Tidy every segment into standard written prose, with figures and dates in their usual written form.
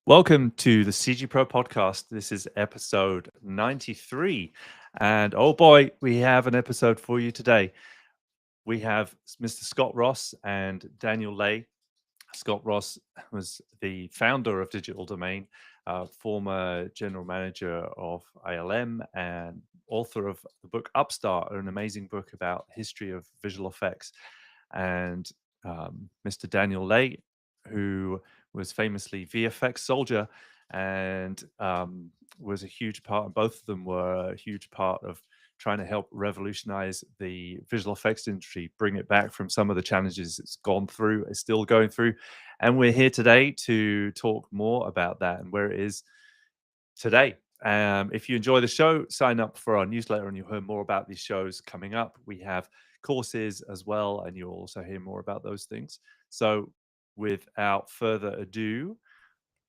Welcome to the CG Pro podcast. This is episode 93. And oh boy, we have an episode for you today. We have Mr. Scott Ross and Daniel Lay. Scott Ross was the founder of Digital Domain, former general manager of ILM, and author of the book Upstart, an amazing book about history of visual effects. And Mr. Daniel Lay, who was famously VFX soldier and was a huge part, both of them were a huge part of trying to help revolutionize the visual effects industry, bring it back from some of the challenges it's gone through, it's still going through. And we're here today to talk more about that and where it is today. If you enjoy the show, sign up for our newsletter and you'll hear more about these shows coming up. We have courses as well, and you'll also hear more about those things. So without further ado,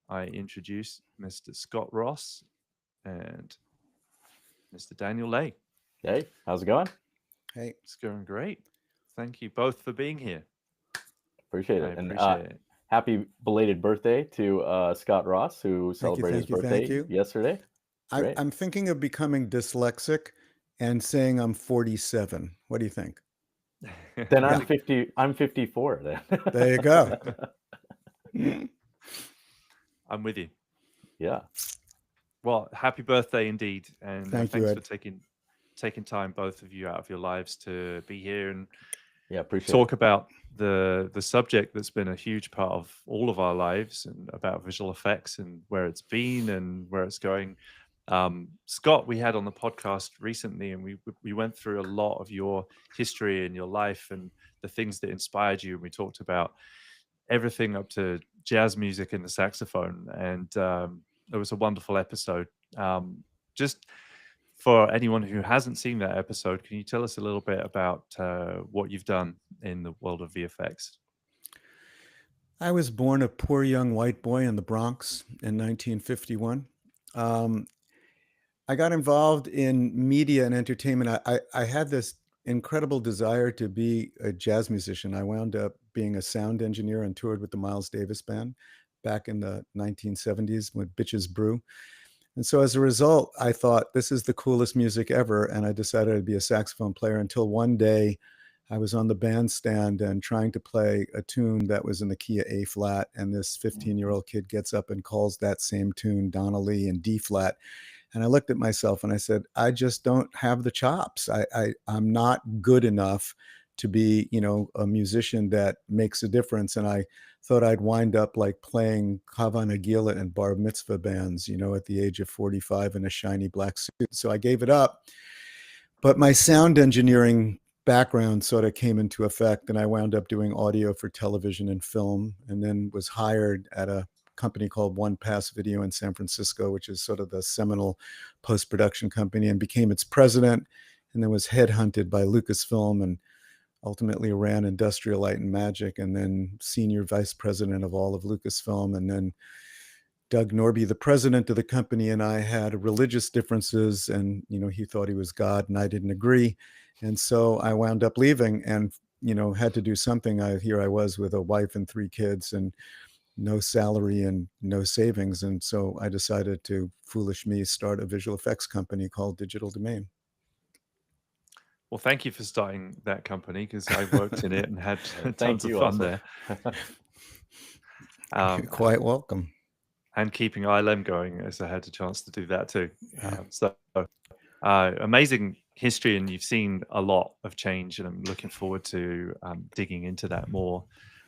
I introduce Mr. Scott Ross and Mr. Daniel Lay. Hey, how's it going? Hey, It's going great. Thank you both for being here. Appreciate I it. And appreciate it. happy belated birthday to Scott Ross, who celebrated his thank birthday you. yesterday. Great. I'm thinking of becoming dyslexic and saying I'm 47. What do you think? Then Yeah. I'm 50. I'm 54. Then There you go. I'm with you. Yeah. Well, happy birthday indeed, and Thank you, thanks Ed. for taking time, both of you, out of your lives to be here and Yeah. Appreciate talk about the subject that's been a huge part of all of our lives, and about visual effects and where it's been and where it's going. Scott, we had on the podcast recently, and we went through a lot of your history and your life and the things that inspired you, and we talked about everything up to jazz music and the saxophone, and it was a wonderful episode. Just for anyone who hasn't seen that episode, can you tell us a little bit about what you've done in the world of VFX? I was born a poor young white boy in the Bronx in 1951. I got involved in media and entertainment. I had this incredible desire to be a jazz musician. I wound up being a sound engineer and toured with the Miles Davis Band back in the 1970s with Bitches Brew. And so as a result, I thought this is the coolest music ever. And I decided I'd be a saxophone player until one day I was on the bandstand and trying to play a tune that was in the key of A flat. And this 15-year-old kid gets up and calls that same tune Donna Lee in D flat. And I looked at myself and I said, I just don't have the chops. I'm not good enough to be, a musician that makes a difference. And I thought I'd wind up like playing Hava Nagila and bar mitzvah bands, at the age of 45 in a shiny black suit. So I gave it up. But my sound engineering background sort of came into effect, and I wound up doing audio for television and film, and then was hired at a company called One Pass Video in San Francisco, which is sort of the seminal post-production company, and became its president, and then was headhunted by Lucasfilm and ultimately ran Industrial Light and Magic, and then senior vice president of all of Lucasfilm. And then Doug Norby, the president of the company, and I had religious differences, and he thought he was God and I didn't agree. And so I wound up leaving and had to do something. Here I was with a wife and 3 kids and no salary and no savings. And so I decided to, foolish me, start a visual effects company called Digital Domain. Well, thank you for starting that company, because I worked in it and had tons of you fun also. there. You're quite welcome. And keeping ILM going, as I had a chance to do that too. So amazing history, and you've seen a lot of change, and I'm looking forward to digging into that more.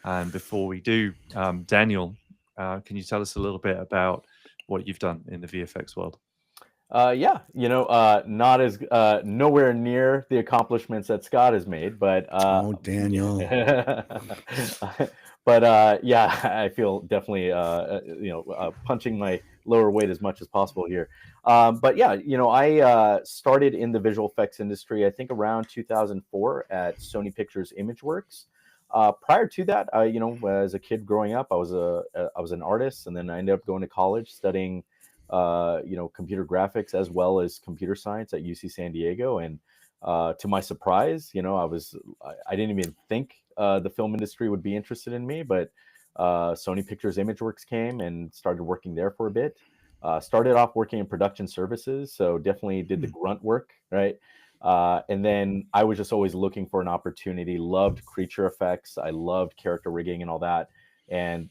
And before we do, Daniel, can you tell us a little bit about what you've done in the VFX world? Yeah, not as nowhere near the accomplishments that Scott has made, but Oh, Daniel. But yeah, I feel definitely punching my lower weight as much as possible here. But yeah, I started in the visual effects industry, I think around 2004 at Sony Pictures ImageWorks. Prior to that, as a kid growing up, I was an artist, and then I ended up going to college studying computer graphics as well as computer science at UC San Diego. And to my surprise, I didn't even think the film industry would be interested in me, but Sony Pictures Imageworks came and started working there for a bit. Started off working in production services, so definitely did the grunt work, right? And then I was just always looking for an opportunity. Loved creature effects. I loved character rigging and all that. And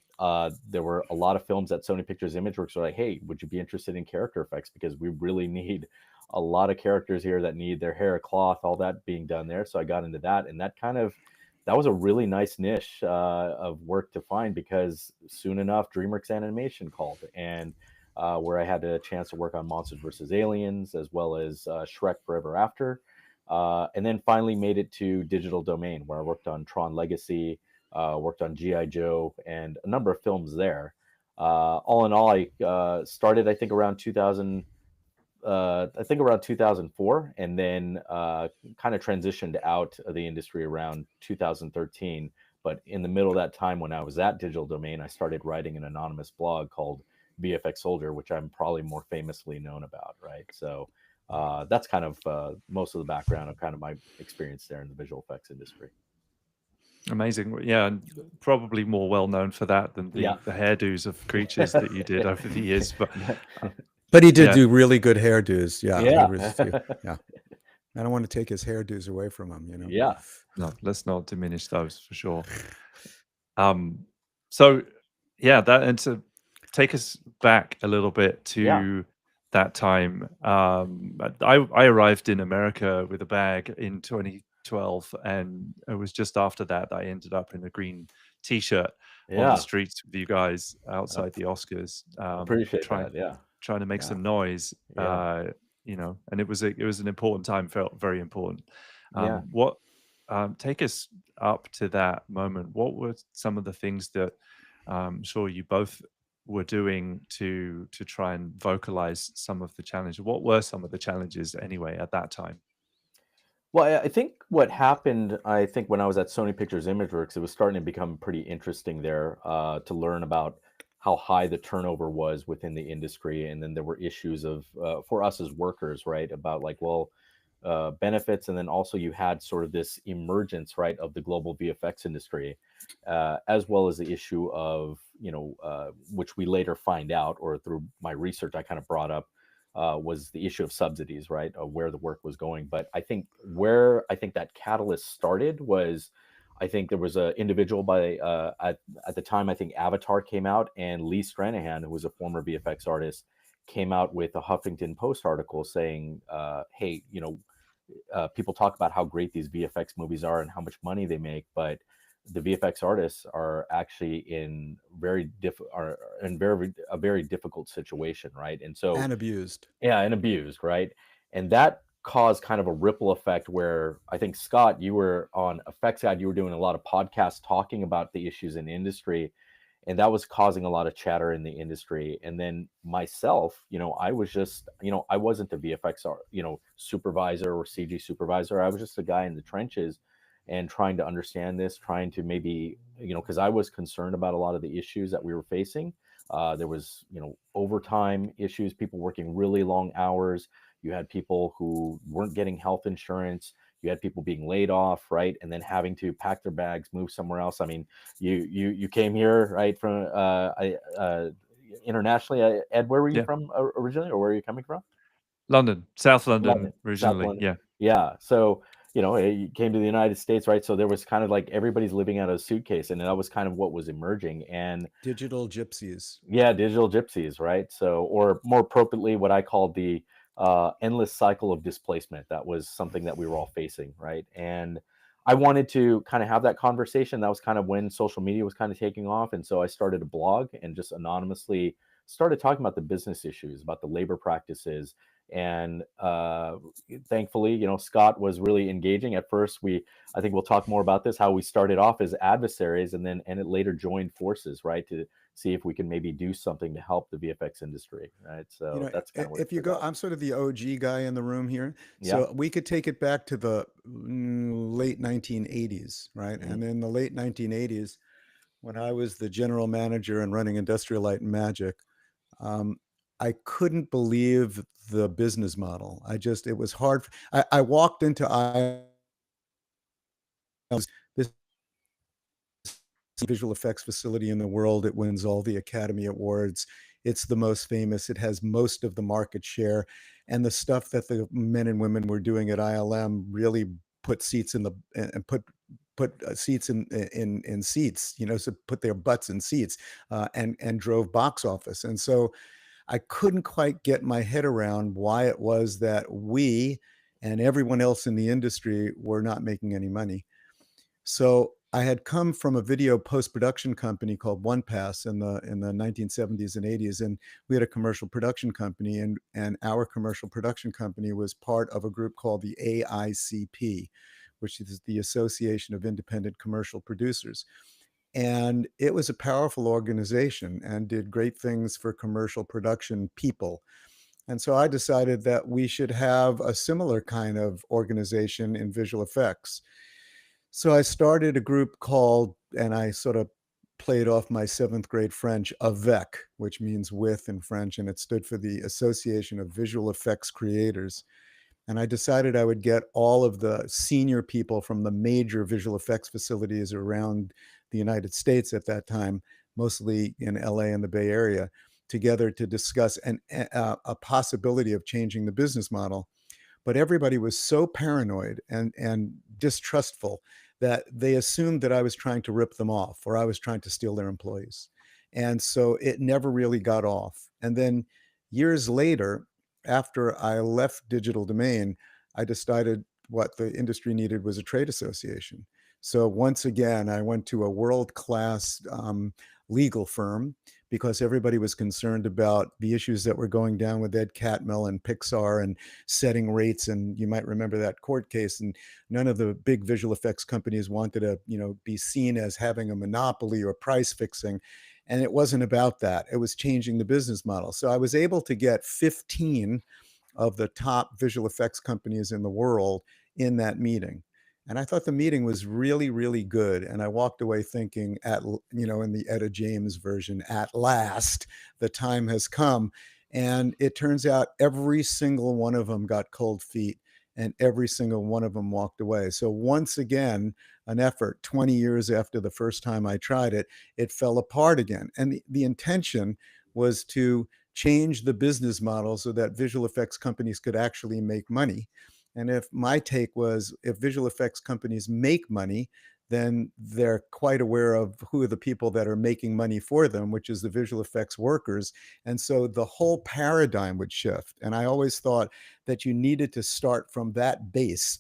there were a lot of films that Sony Pictures Imageworks were like, "Hey, would you be interested in character effects? Because we really need a lot of characters here that need their hair, cloth, all that being done there." So I got into that, and that was a really nice niche of work to find, because soon enough, DreamWorks Animation called, and where I had a chance to work on Monsters vs. Aliens, as well as Shrek Forever After. And then finally made it to Digital Domain, where I worked on Tron Legacy, worked on G.I. Joe, and a number of films there. All in all, I started, I think, around 2004, and then kind of transitioned out of the industry around 2013. But in the middle of that time, when I was at Digital Domain, I started writing an anonymous blog called VFX Soldier, which I'm probably more famously known about, right? So that's kind of most of the background of kind of my experience there in the visual effects industry. Amazing. Yeah, and probably more well known for that than Yeah. the hairdos of creatures that you did over the years. But he did Yeah. do really good hairdos. Yeah. Yeah. There was a few. Yeah. I don't want to take his hairdos away from him, you know. Yeah. No, let's not diminish those for sure. So yeah, that, and to take us back a little bit Yeah. to that time, I arrived in America with a bag in 2012, and it was just after that I ended up in a green t-shirt on Yeah. the streets with you guys outside the Oscars, Appreciate trying that. Yeah. trying to make Yeah. some noise. Yeah. You know, and it was an important time, felt very important. Yeah. What take us up to that moment? What were some of the things that sure you both were doing to try and vocalize some of the challenges? What were some of the challenges anyway at that time? Well, I think what happened, I think when I was at Sony Pictures Imageworks, it was starting to become pretty interesting there to learn about how high the turnover was within the industry. And then there were issues of, for us as workers, right, about like, well, benefits. And then also you had sort of this emergence, right, of the global VFX industry, as well as the issue of, which we later find out, or through my research, I kind of brought up, was the issue of subsidies, right, of where the work was going. But I think where that catalyst started was, I think there was an individual by at the time, I think Avatar came out, and Lee Stranahan, who was a former VFX artist, came out with a Huffington Post article saying, "Hey, people talk about how great these VFX movies are and how much money they make, but the VFX artists are actually in a very difficult situation, right?" And so, And abused. yeah, and abused, right? And that caused kind of a ripple effect where I think, Scott, you were on Effects Guide, you were doing a lot of podcasts talking about the issues in the industry, and that was causing a lot of chatter in the industry. And then myself, I was just, I wasn't the VFX supervisor or CG supervisor. I was just a guy in the trenches and trying to understand this, trying to maybe, because I was concerned about a lot of the issues that we were facing. There was, overtime issues, people working really long hours. You had people who weren't getting health insurance. You had people being laid off, right, and then having to pack their bags, move somewhere else. I mean, you came here, right, from internationally. Ed, where were you Yeah, from originally, or where are you coming from? London, South London London, South originally. London. Yeah, Yeah. So, you came to the United States, right? So there was kind of like everybody's living out of a suitcase, and that was kind of what was emerging. And Digital gypsies. yeah, digital gypsies, right? So, or more appropriately, what I called the endless cycle of displacement. That was something that we were all facing, right? And I wanted to kind of have that conversation. That was kind of when social media was kind of taking off. And so I started a blog and just anonymously started talking about the business issues, about the labor practices. And thankfully, Scott was really engaging. At first, I think we'll talk more about this, how we started off as adversaries, and it later joined forces, right, to see if we can maybe do something to help the VFX industry, right? So that's kind of what if you go, about. I'm sort of the OG guy in the room here. Yeah. So we could take it back to the late 1980s, right? Mhm. And in the late 1980s, when I was the general manager and running Industrial Light and Magic, I couldn't believe the business model. It was hard. I walked into this visual effects facility in the world. It wins all the Academy Awards. It's the most famous. It has most of the market share. And the stuff that the men and women were doing at ILM really put seats in the and put seats in seats, so put their butts in seats, and drove box office. And so I couldn't quite get my head around why it was that we and everyone else in the industry were not making any money. So I had come from a video post-production company called One Pass in the 1970s and 80s, and we had a commercial production company, and our commercial production company was part of a group called the AICP, which is the Association of Independent Commercial Producers. And it was a powerful organization and did great things for commercial production people. And so I decided that we should have a similar kind of organization in visual effects. So I started a group called, and I sort of played off my 7th grade French, AVEC, which means with in French, and it stood for the Association of Visual Effects Creators. And I decided I would get all of the senior people from the major visual effects facilities around the United States at that time, mostly in LA and the Bay Area, together to discuss a possibility of changing the business model. But everybody was so paranoid and distrustful that they assumed that I was trying to rip them off or I was trying to steal their employees. And so it never really got off. And then years later, after I left Digital Domain, I decided what the industry needed was a trade association. So once again, I went to a world-class legal firm because everybody was concerned about the issues that were going down with Ed Catmull and Pixar and setting rates. And you might remember that court case. And none of the big visual effects companies wanted to, be seen as having a monopoly or price fixing. And it wasn't about that. It was changing the business model. So I was able to get 15 of the top visual effects companies in the world in that meeting. And I thought the meeting was really, really good. And I walked away thinking, in the Etta James version, at last, the time has come. And it turns out every single one of them got cold feet and every single one of them walked away. So once again, an effort 20 years after the first time I tried it, it fell apart again. And the intention was to change the business model so that visual effects companies could actually make money. And if my take was, if visual effects companies make money, then they're quite aware of who are the people that are making money for them, which is the visual effects workers. And so the whole paradigm would shift. And I always thought that you needed to start from that base,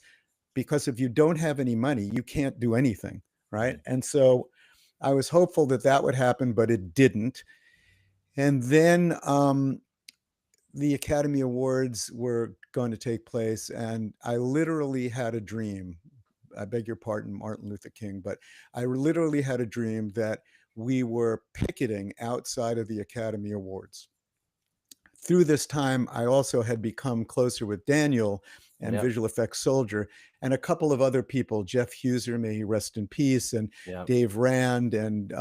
because if you don't have any money, you can't do anything, right? And so I was hopeful that that would happen, but it didn't. And then the Academy Awards were going to take place, and I literally had a dream. I beg your pardon, Martin Luther King, but I literally had a dream that we were picketing outside of the Academy Awards. Through this time, I also had become closer with Daniel and Visual Effects Soldier and a couple of other people, Jeff Huser, may he rest in peace, and Dave Rand, and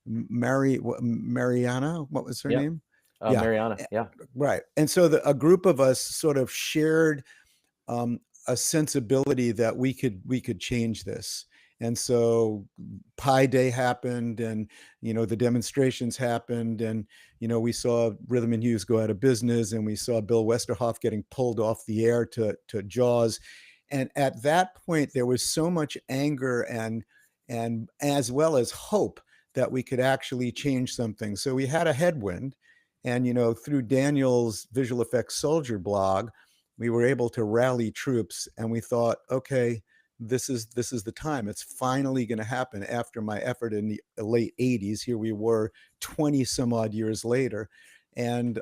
Mariana, what was her name? Mariana, right. And so a group of us sort of shared a sensibility that we could change this. And so Pi Day happened, and the demonstrations happened, and we saw Rhythm and Hughes go out of business, and we saw Bill Westerhoff getting pulled off the air to Jaws. And at that point, there was so much anger and as well as hope that we could actually change something. So we had a headwind. And, through Daniel's Visual Effects Soldier blog, we were able to rally troops, and we thought, okay, this is the time. It's finally going to happen after my effort in the late 80s. Here we were 20 some odd years later. And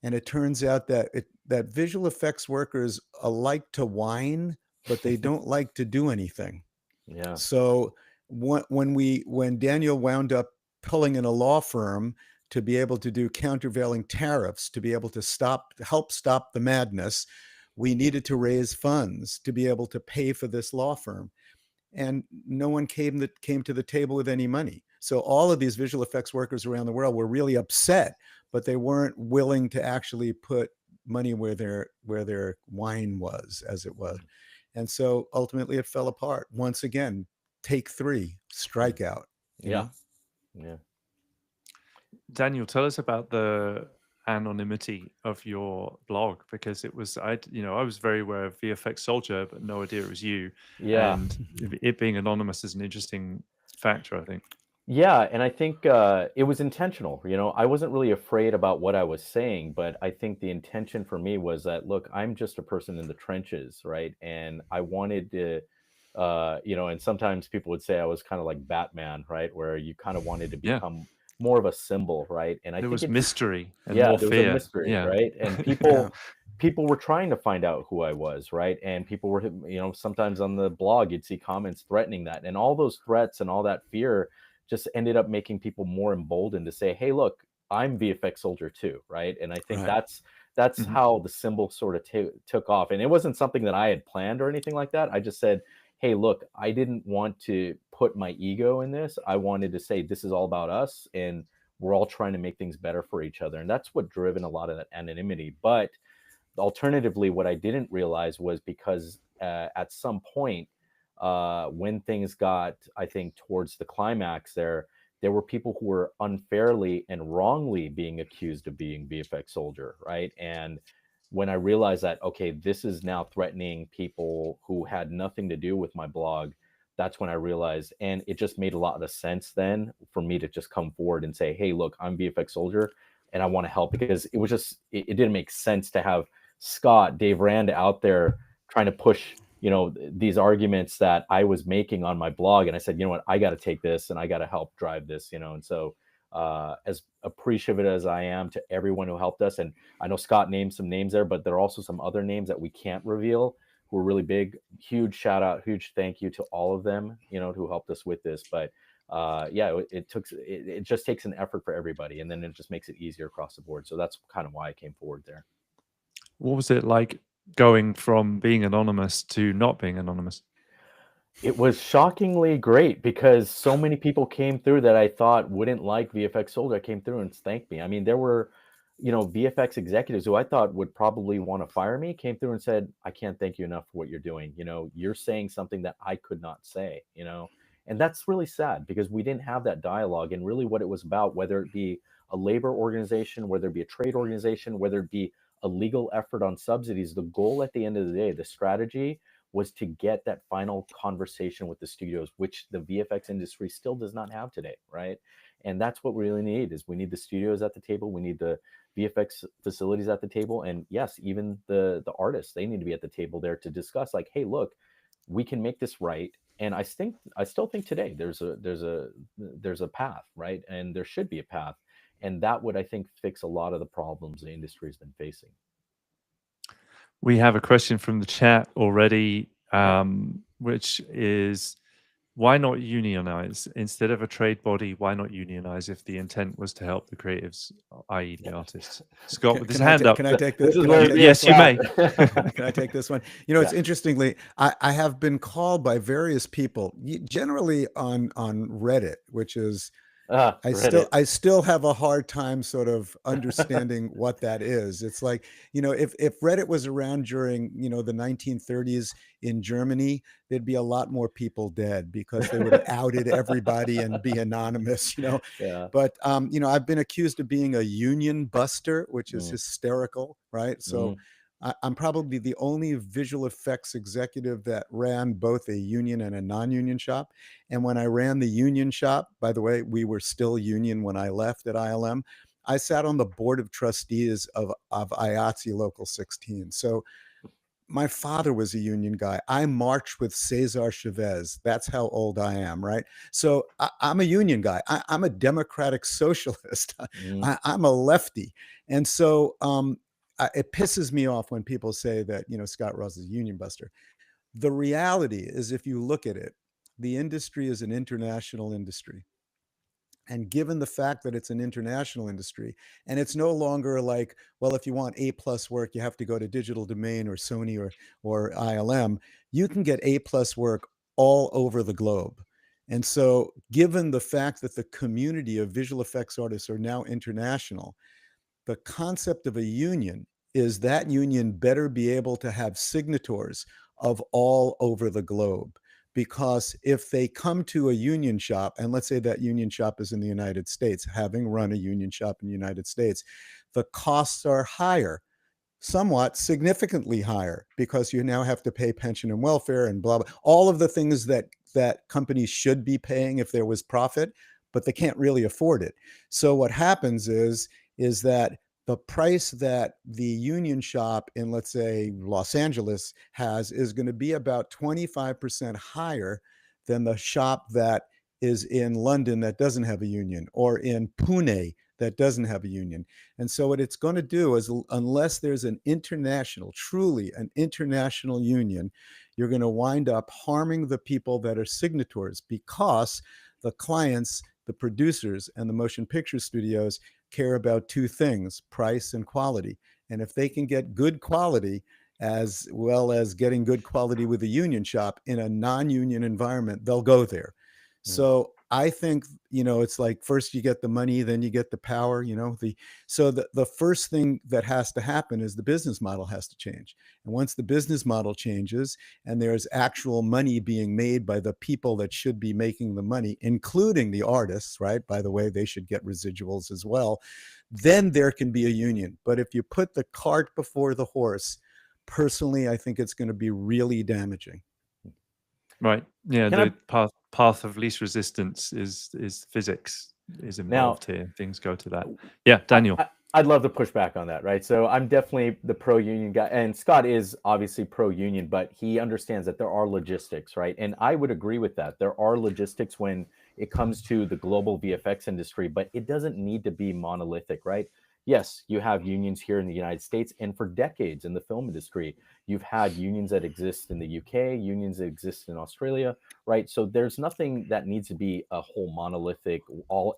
it turns out that that visual effects workers like to whine, but they don't like to do anything. So when Daniel wound up pulling in a law firm to be able to do countervailing tariffs, to be able to help stop the madness, we needed to raise funds to be able to pay for this law firm. And no one came to the table with any money. So all of these visual effects workers around the world were really upset, but they weren't willing to actually put money where their wine was, as it was. And so ultimately it fell apart. Once again, take 3. strikeout, you Yeah. know? Yeah. Daniel, tell us about the anonymity of your blog, because it was I was very aware of VFX Soldier, but no idea it was you. Yeah. And it being anonymous is an interesting factor, I think. Yeah, and I think it was intentional. I wasn't really afraid about what I was saying, but I think the intention for me was that, look, I'm just a person in the trenches, right? And I wanted to, and sometimes people would say I was kind of like Batman, right? Where you kind of wanted to Yeah, become more of a symbol, right? And I there think was it's, mystery and yeah, more there was a fear. mystery, Yeah. right? And Yeah. people were trying to find out who I was, right? And people were, sometimes on the blog you'd see comments threatening that, and all those threats and all that fear just ended up making people more emboldened to say, hey, look, I'm VFX Soldier too, right? And I think Right. that's Mhm. how the symbol sort of took off. And it wasn't something that I had planned or anything like that. I just said, hey, look, I didn't want to put my ego in this. I wanted to say this is all about us, and we're all trying to make things better for each other. And that's what driven a lot of that anonymity. But alternatively, what I didn't realize was, because at some point, when things got, I think, towards the climax, there were people who were unfairly and wrongly being accused of being VFX Soldier, right? And when I realized that, okay, this is now threatening people who had nothing to do with my blog, that's when I realized, and it just made a lot of sense then for me to just come forward and say, hey, look, I'm VFX Soldier and I want to help, because it was just, it didn't make sense to have Scott, Dave Rand out there trying to push, these arguments that I was making on my blog. And I said, you know what, I got to take this and I got to help drive this, And so, as appreciative as I am to everyone who helped us, and I know Scott named some names there, but there are also some other names that we can't reveal who are really big. Huge shout out, huge thank you to all of them, who helped us with this. But yeah, it just takes an effort for everybody, and then it just makes it easier across the board. So that's kind of why I came forward there. What was it like going from being anonymous to not being anonymous? It was shockingly great, because so many people came through that I thought wouldn't like VFX Soldier came through and thanked me. I mean, there were, VFX executives who I thought would probably want to fire me, came through and said, I can't thank you enough for what you're doing. You're saying something that I could not say, and that's really sad, because we didn't have that dialogue. And really what it was about, whether it be a labor organization, whether it be a trade organization, whether it be a legal effort on subsidies, the goal at the end of the day, the strategy was to get that final conversation with the studios, which the VFX industry still does not have today, right? And that's what we really need, is we need the studios at the table, we need the VFX facilities at the table, and yes, even the artists, they need to be at the table there to discuss, like, hey, look, we can make this right. And I still think today there's a path, right? And there should be a path. And that would, I think, fix a lot of the problems the industry has been facing. We have a question from the chat already, which is, why not unionize instead of a trade body? Why not unionize if the intent was to help the creatives, i.e., the artists? Scott, with his hand up. Can I take This this? is where Yes, you may. Can I take this one? It's interestingly, I have been called by various people, generally on Reddit, which is, I still have a hard time sort of understanding what that is. It's like, if Reddit was around during, the 1930s in Germany, there'd be a lot more people dead, because they would have outed everybody and be anonymous, Yeah. But, I've been accused of being a union buster, which is hysterical, right? So I'm probably the only visual effects executive that ran both a union and a non-union shop. And when I ran the union shop, by the way, we were still union when I left at ILM. I sat on the board of trustees of IATSE Local 16. So my father was a union guy. I marched with Cesar Chavez. That's how old I am, right? So I'm a union guy. I'm a democratic socialist. I'm a lefty. And so it pisses me off when people say that, Scott Ross is a union buster. The reality is, if you look at it, the industry is an international industry. And given the fact that it's an international industry, and it's no longer like, well, if you want A+ work, you have to go to Digital Domain or Sony or ILM, you can get A+ work all over the globe. And so, given the fact that the community of visual effects artists are now international, the concept of a union is that union better be able to have signatories of all over the globe, because if they come to a union shop, and let's say that union shop is in the United States, having run a union shop in the United States, the costs are higher, somewhat significantly higher, because you now have to pay pension and welfare and blah, blah, all of the things that companies should be paying if there was profit, but they can't really afford it. So what happens is that the price that the union shop in, let's say, Los Angeles has is going to be about 25% higher than the shop that is in London that doesn't have a union, or in Pune that doesn't have a union. And so what it's going to do is, unless there's an international, truly an international union, you're going to wind up harming the people that are signatories, because the clients, the producers, and the motion picture studios care about two things: price and quality. And if they can get good quality, as well as getting good quality with a union shop in a non-union environment, they'll go there. So I think, it's like, first you get the money, then you get the power, so the first thing that has to happen is the business model has to change. And once the business model changes and there's actual money being made by the people that should be making the money, including the artists, right? By the way, they should get residuals as well. Then there can be a union. But if you put the cart before the horse, personally, I think it's going to be really damaging. Right. Yeah. Can The path of least resistance is physics is involved here. Things go to that. Yeah, Daniel. I'd love to push back on that, right? So I'm definitely the pro-union guy, and Scott is obviously pro-union, but he understands that there are logistics, right? And I would agree with that. There are logistics when it comes to the global VFX industry, but it doesn't need to be monolithic, right? Yes, you have unions here in the United States, and for decades in the film industry, you've had unions that exist in the UK, unions that exist in Australia, right? So there's nothing that needs to be a whole monolithic,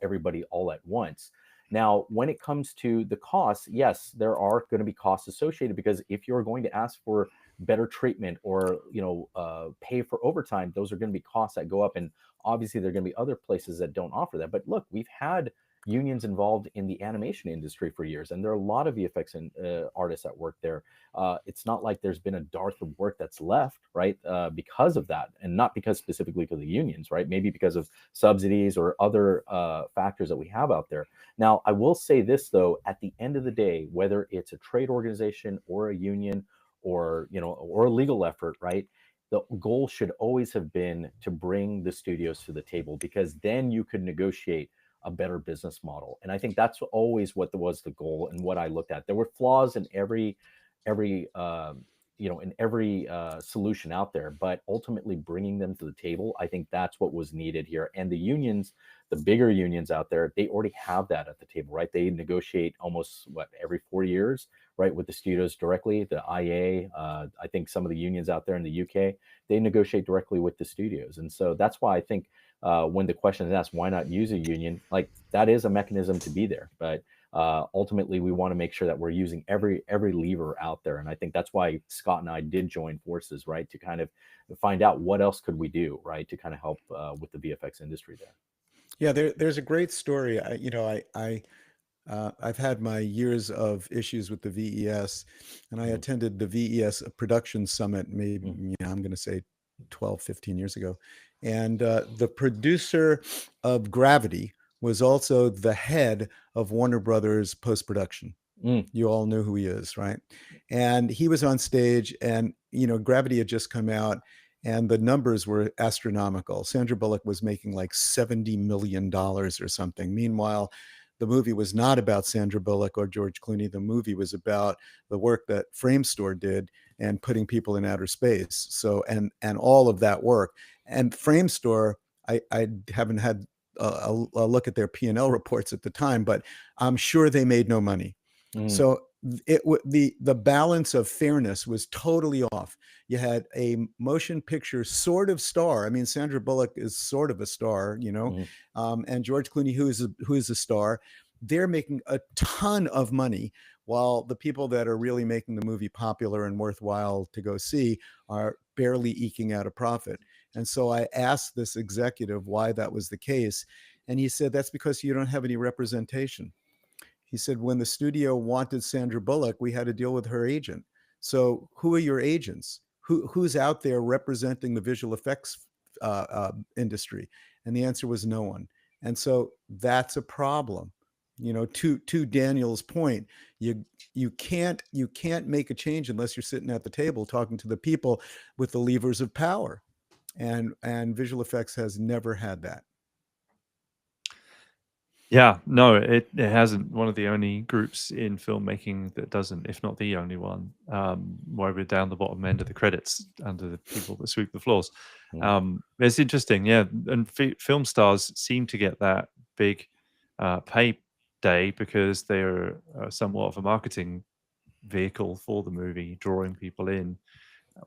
everybody all at once. Now, when it comes to the costs, yes, there are going to be costs associated, because if you're going to ask for better treatment or pay for overtime, those are going to be costs that go up. And obviously, there are going to be other places that don't offer that. But look, we've had unions involved in the animation industry for years, and there are a lot of VFX artists that work there. It's not like there's been a dearth of work that's left, right? Because of that, and not because specifically to the unions, right? Maybe because of subsidies or other factors that we have out there. Now, I will say this though: at the end of the day, whether it's a trade organization or a union, or or a legal effort, right? The goal should always have been to bring the studios to the table, because then you could negotiate a better business model. And I think that's always what was the goal, and what I looked at. There were flaws in every solution out there, but ultimately bringing them to the table, I think that's what was needed here. And the unions, the bigger unions out there, they already have that at the table, right? They negotiate almost every 4 years, right, with the studios directly. The IA, I think some of the unions out there in the UK, they negotiate directly with the studios. And so that's why I think when the question is asked, why not use a union? Like, that is a mechanism to be there, but ultimately we want to make sure that we're using every lever out there. And I think that's why Scott and I did join forces, right, to kind of find out what else could we do, right, to kind of help with the VFX industry there. Yeah, there's a great story. I've had my years of issues with the VES, and I attended the VES production summit, maybe, I'm going to say 12, 15 years ago. And the producer of Gravity was also the head of Warner Brothers post-production. You all know who he is, right? And he was on stage, and, Gravity had just come out, and the numbers were astronomical. Sandra Bullock was making like $70 million or something. Meanwhile, the movie was not about Sandra Bullock or George Clooney. The movie was about the work that Framestore did and putting people in outer space. So, and all of that work. And Framestore, I haven't had a look at their P&L reports at the time, but I'm sure they made no money. So the balance of fairness was totally off. You had a motion picture sort of star. I mean, Sandra Bullock is sort of a star, and George Clooney, who is a star. They're making a ton of money, while the people that are really making the movie popular and worthwhile to go see are barely eking out a profit. And so I asked this executive why that was the case, and he said, that's because you don't have any representation. He said, when the studio wanted Sandra Bullock, we had to deal with her agent. So who are your agents? Who's out there representing the visual effects industry? And the answer was no one. And so that's a problem. To Daniel's point, you can't make a change unless you're sitting at the table talking to the people with the levers of power. And visual effects has never had that. Yeah, no, it hasn't. One of the only groups in filmmaking that doesn't, if not the only one, where we're down the bottom end of the credits under the people that sweep the floors. It's interesting, yeah. And film stars seem to get that big pay day because they're somewhat of a marketing vehicle for the movie, drawing people in.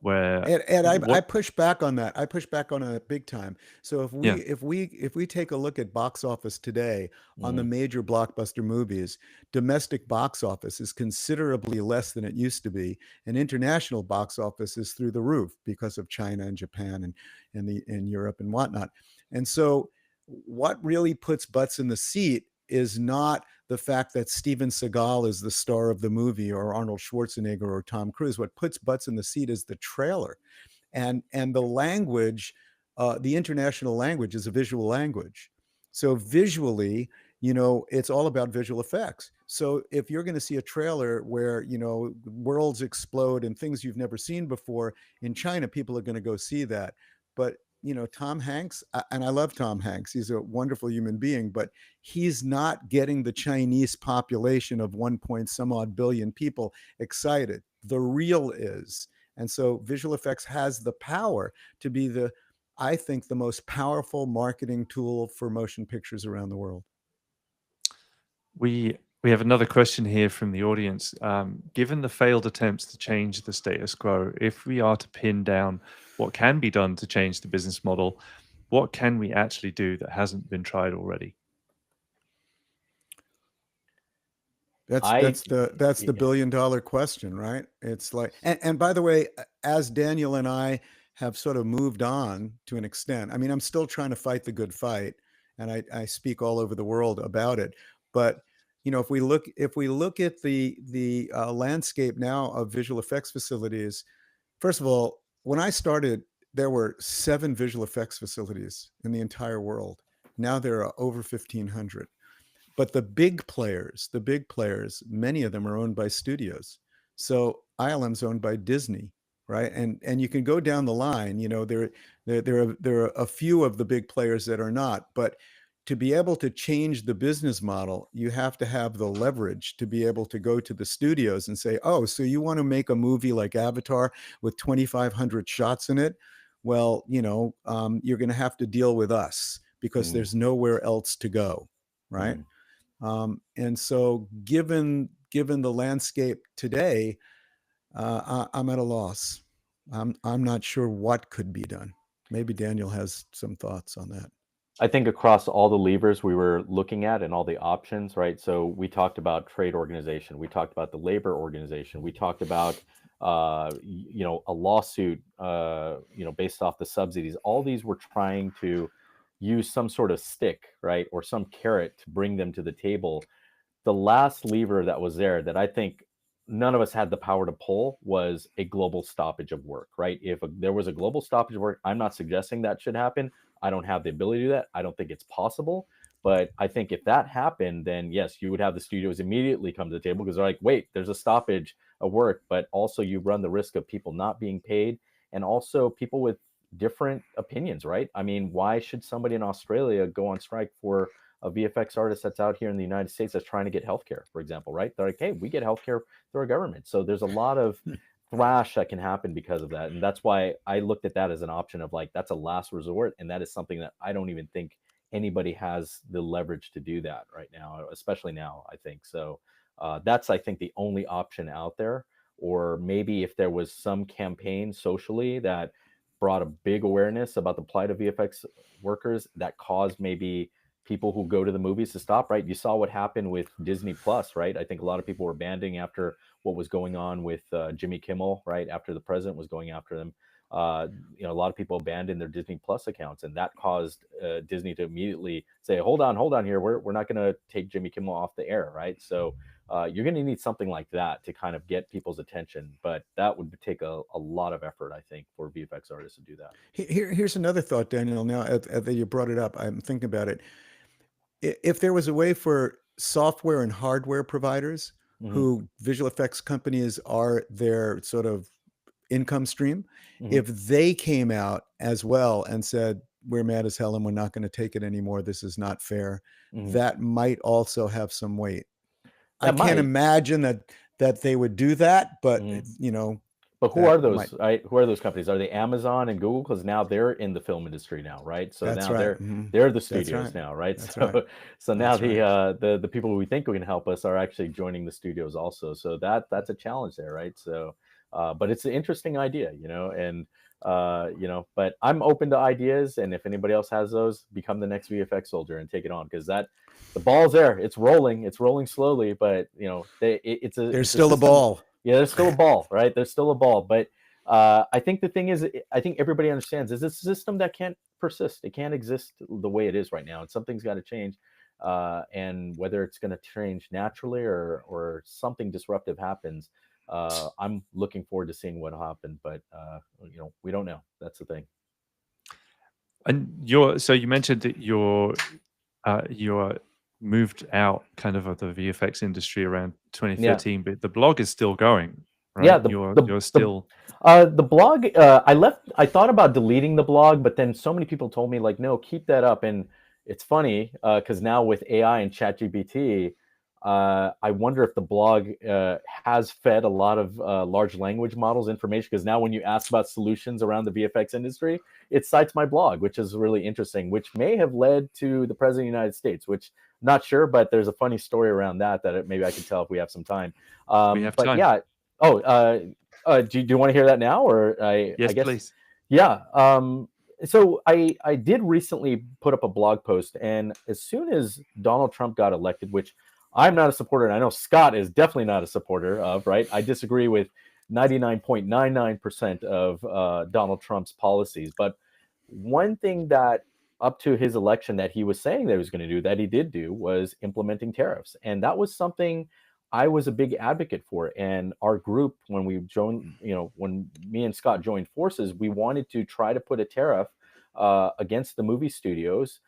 Where And I push back on that. I push back on it big time. So if we take a look at box office today on the major blockbuster movies, domestic box office is considerably less than it used to be, and international box office is through the roof because of China and Japan and Europe and whatnot. And so what really puts butts in the seat is not the fact that Steven Seagal is the star of the movie or Arnold Schwarzenegger or Tom Cruise. What puts butts in the seat is the trailer, and the language. The international language is a visual language. So visually, it's all about visual effects. So if you're going to see a trailer where, worlds explode and things you've never seen before in China, people are going to go see that. But Tom Hanks, and I love Tom Hanks, he's a wonderful human being, but he's not getting the Chinese population of 1 point some odd billion people excited. The real is. And so visual effects has the power to be I think, the most powerful marketing tool for motion pictures around the world. We have another question here from the audience. Given the failed attempts to change the status quo, if we are to pin down what can be done to change the business model, what can we actually do that hasn't been tried already? That's the billion-dollar question, right? It's like, and by the way, as Daniel and I have sort of moved on to an extent, I mean, I'm still trying to fight the good fight, and I speak all over the world about it. But if we look at the landscape now of visual effects facilities, first of all, when I started, there were 7 visual effects facilities in the entire world. Now there are over 1,500. But the big players, many of them are owned by studios. So ILM's owned by Disney, right? And you can go down the line. There are a few of the big players that are not. But to be able to change the business model, you have to have the leverage to be able to go to the studios and say, oh, so you want to make a movie like Avatar with 2,500 shots in it? Well, you're going to have to deal with us because there's nowhere else to go, right? And so given the landscape today, I'm at a loss. I'm not sure what could be done. Maybe Daniel has some thoughts on that. I think across all the levers we were looking at and all the options, right? So we talked about trade organization, we talked about the labor organization, we talked about a lawsuit, based off the subsidies. All these were trying to use some sort of stick, right, or some carrot to bring them to the table. The last lever that was there that I think none of us had the power to pull was a global stoppage of work, right? If there was a global stoppage of work, I'm not suggesting that should happen. I don't have the ability to do that. I don't think it's possible. But I think if that happened, then yes, you would have the studios immediately come to the table because they're like, wait, there's a stoppage of work, but also you run the risk of people not being paid and also people with different opinions, right? I mean, why should somebody in Australia go on strike for a VFX artist that's out here in the United States that's trying to get healthcare, for example, right? They're like, hey, we get healthcare through our government. So there's a lot of thrash that can happen because of that. And that's why I looked at that as an option of like, that's a last resort. And that is something that I don't even think anybody has the leverage to do that right now, especially now, I think. So that's, I think, the only option out there. Or maybe if there was some campaign socially that brought a big awareness about the plight of VFX workers that caused maybe people who go to the movies to stop, right? You saw what happened with Disney Plus, right? I think a lot of people were banding after what was going on with Jimmy Kimmel, right? After the president was going after them. A lot of people abandoned their Disney Plus accounts, and that caused Disney to immediately say, hold on here. We're not going to take Jimmy Kimmel off the air, right? So you're going to need something like that to kind of get people's attention. But that would take a lot of effort, I think, for VFX artists to do that. Here's another thought, Daniel. Now that you brought it up, I'm thinking about it. If there was a way for software and hardware providers who visual effects companies are their sort of income stream, if they came out as well and said, we're mad as hell and we're not going to take it anymore, this is not fair, that might also have some weight. I can't imagine that they would do that, but you know. But who are those? Who are those companies? Are they Amazon and Google? Because now they're in the film industry now, right? So that's now right. they're the studios now, right? That's so right. so now the people we think can help us are actually joining the studios also. So that's a challenge there, right? So but it's an interesting idea, you know, and you know, but I'm open to ideas, and if anybody else has those, become the next VFX soldier and take it on, because the ball's there, it's rolling slowly, but you know, there's still a ball. Yeah, there's still a ball, right? There's still a ball, but I think the thing is, I think everybody understands is it's a system that can't persist. It can't exist the way it is right now, and something's got to change. And whether it's going to change naturally or something disruptive happens, I'm looking forward to seeing what happened, but you know, we don't know. That's the thing. And so you mentioned that you're moved out kind of the VFX industry around 2013, but the blog is still going, right? Yeah, you're still the blog. I thought about deleting the blog, but then so many people told me like, no, keep that up. And it's funny because now with AI and ChatGPT, I wonder if the blog has fed a lot of large language models information, because now when you ask about solutions around the VFX industry, it cites my blog, which is really interesting, which may have led to the President of the United States, which not sure, but there's a funny story around that maybe I could tell if we have some time. We have time. Yeah. Oh, do you want to hear that now, or yes, I guess, please. Yeah. So I did recently put up a blog post, and as soon as Donald Trump got elected, which I'm not a supporter, and I know Scott is definitely not a supporter of, right? I disagree with 99.99% of Donald Trump's policies. But one thing that up to his election that he was saying that he was going to do, that he did do, was implementing tariffs. And that was something I was a big advocate for. And our group, when we joined, you know, when me and Scott joined forces, we wanted to try to put a tariff against the movie studios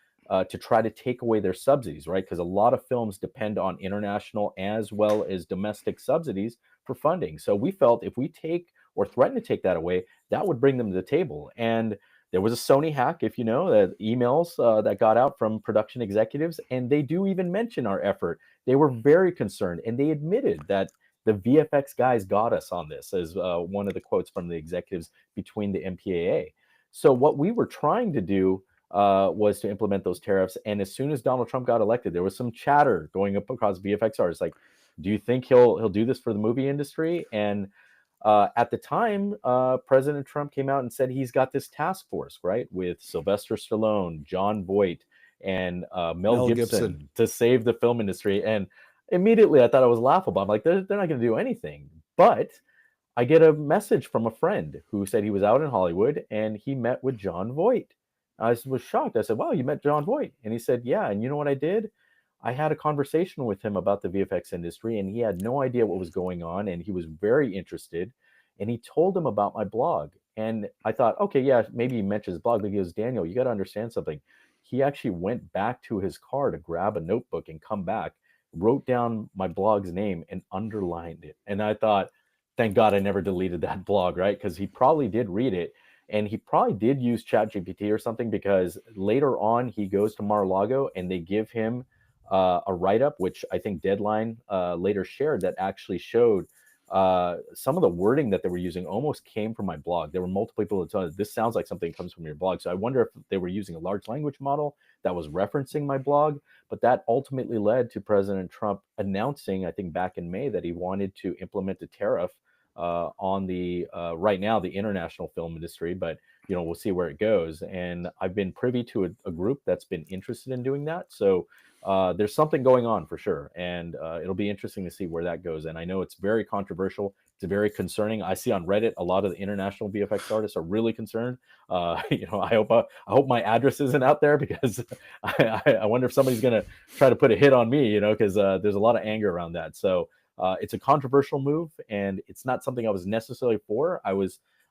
to try to take away their subsidies, right? Because a lot of films depend on international as well as domestic subsidies for funding. So we felt if we take or threaten to take that away, that would bring them to the table. And there was a Sony hack, if you know, the emails that got out from production executives, and they do even mention our effort. They were very concerned, and they admitted that the VFX guys got us on this, as one of the quotes from the executives between the MPAA. So what we were trying to do was to implement those tariffs. And as soon as Donald Trump got elected, there was some chatter going up across VFX artists, like, do you think he'll do this for the movie industry? And at the time, President Trump came out and said he's got this task force, right, with Sylvester Stallone, Jon Voight, and Mel Gibson to save the film industry. And immediately I thought it was laughable. I'm like, they're not going to do anything. But I get a message from a friend who said he was out in Hollywood and he met with Jon Voight. I was shocked. I said, wow, you met Jon Voight? And he said, yeah. And you know what I did? I had a conversation with him about the VFX industry, and he had no idea what was going on, and he was very interested. And he told him about my blog. And I thought, okay, yeah, maybe he mentioned his blog, but he goes, Daniel, you got to understand something. He actually went back to his car to grab a notebook and come back, wrote down my blog's name and underlined it. And I thought, thank God I never deleted that blog, right? Because he probably did read it. And he probably did use ChatGPT or something, because later on he goes to Mar-a-Lago and they give him a write-up, which I think Deadline later shared, that actually showed some of the wording that they were using almost came from my blog. There were multiple people that told this sounds like something that comes from your blog. So I wonder if they were using a large language model that was referencing my blog. But that ultimately led to President Trump announcing, I think back in May, that he wanted to implement a tariff on the right now the international film industry, but you know, we'll see where it goes. And I've been privy to a group that's been interested in doing that. So there's something going on for sure, and it'll be interesting to see where that goes. And I know it's very controversial. It's very concerning. I see on Reddit a lot of the international VFX artists are really concerned. I hope my address isn't out there, because I wonder if somebody's going to try to put a hit on me, because there's a lot of anger around that. So it's a controversial move, and it's not something I was necessarily for.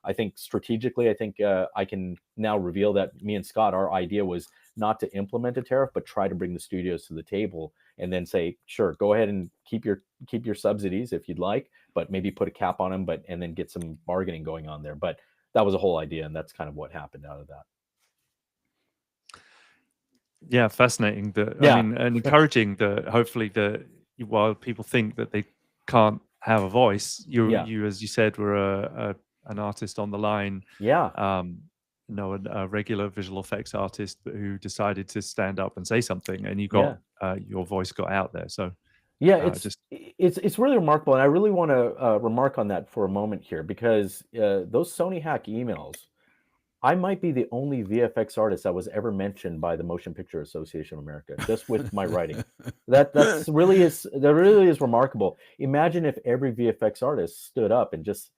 I think strategically, I think I can now reveal that me and Scott, our idea was not to implement a tariff, but try to bring the studios to the table and then say, sure, go ahead and keep your subsidies if you'd like, but maybe put a cap on them, and then get some bargaining going on there. But that was a whole idea, and that's kind of what happened out of that. Yeah, fascinating. Yeah. I mean, and encouraging hopefully while people think that they can't have a voice, you as you said, were an artist on the line. Yeah. A regular visual effects artist who decided to stand up and say something, and you got your voice got out there. So yeah, it's really remarkable, and I really want to remark on that for a moment here, because those Sony hack emails, I might be the only VFX artist that was ever mentioned by the Motion Picture Association of America, just with my writing. That really is remarkable. Imagine if every VFX artist stood up and just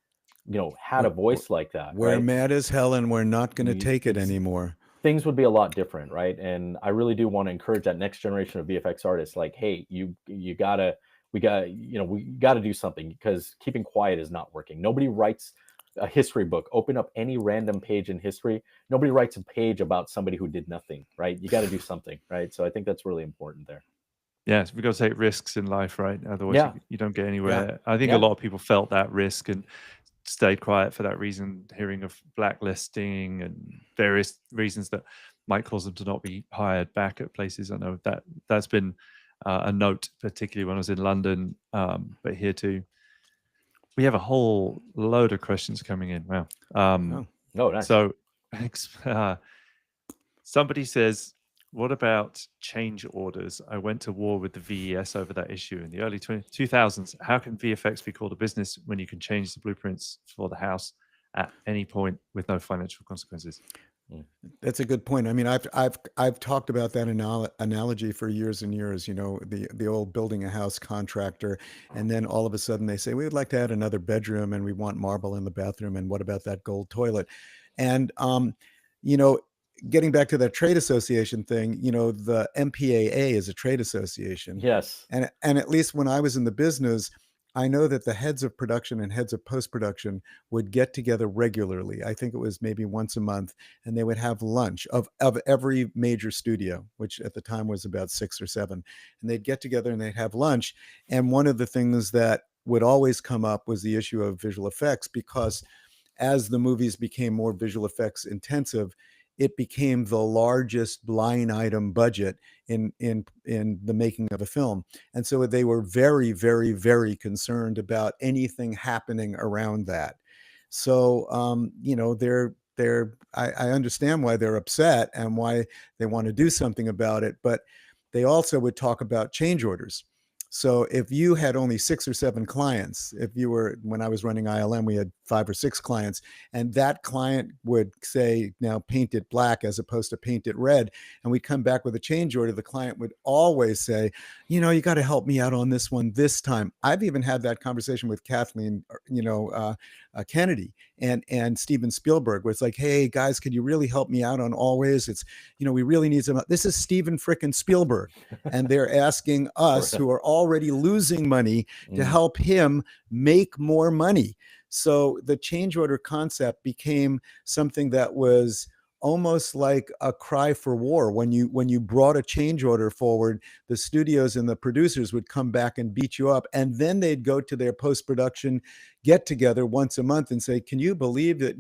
had a voice like that. We're mad as hell, and we're not going to take it anymore. Things would be a lot different, right? And I really do want to encourage that next generation of VFX artists, like, hey, we gotta do something, because keeping quiet is not working. Nobody writes a history book. Open up any random page in history. Nobody writes a page about somebody who did nothing, right? You got to do something, right? So I think that's really important there. Yes, we've got to take risks in life, right? Otherwise, you don't get anywhere. Yeah. I think a lot of people felt that risk and stayed quiet for that reason, hearing of blacklisting and various reasons that might cause them to not be hired back at places. I know that's been a note, particularly when I was in London, but here too. We have a whole load of questions coming in. Wow. Nice. So somebody says, what about change orders? I went to war with the VES over that issue in the early 2000s. How can VFX be called a business when you can change the blueprints for the house at any point with no financial consequences? That's a good point. I mean, I've talked about that analogy for years and years. The old building a house contractor, and then all of a sudden they say, we would like to add another bedroom, and we want marble in the bathroom, and what about that gold toilet? And getting back to that trade association thing, the MPAA is a trade association. Yes. And at least when I was in the business, I know that the heads of production and heads of post-production would get together regularly. I think it was maybe once a month, and they would have lunch of every major studio, which at the time was about 6 or 7. And they'd get together and they'd have lunch. And one of the things that would always come up was the issue of visual effects, because as the movies became more visual effects intensive, it became the largest line item budget in the making of a film. And so they were very, very, very concerned about anything happening around that. So, I understand why they're upset and why they want to do something about it, but they also would talk about change orders. So if you had only 6 or 7 clients, when I was running ILM, we had 5 or 6 clients, and that client would say, now paint it black as opposed to paint it red, and we'd come back with a change order, the client would always say, you got to help me out on this one this time. I've even had that conversation with Kathleen, Kennedy and Steven Spielberg, where it's like, hey guys, could you really help me out on Always? It's, we really need some. This is Steven frickin' Spielberg, and they're asking us, who are already losing money, to help him make more money. So the change order concept became something that was almost like a cry for war. When you brought a change order forward, the studios and the producers would come back and beat you up, and then they'd go to their post-production get together once a month and say, can you believe that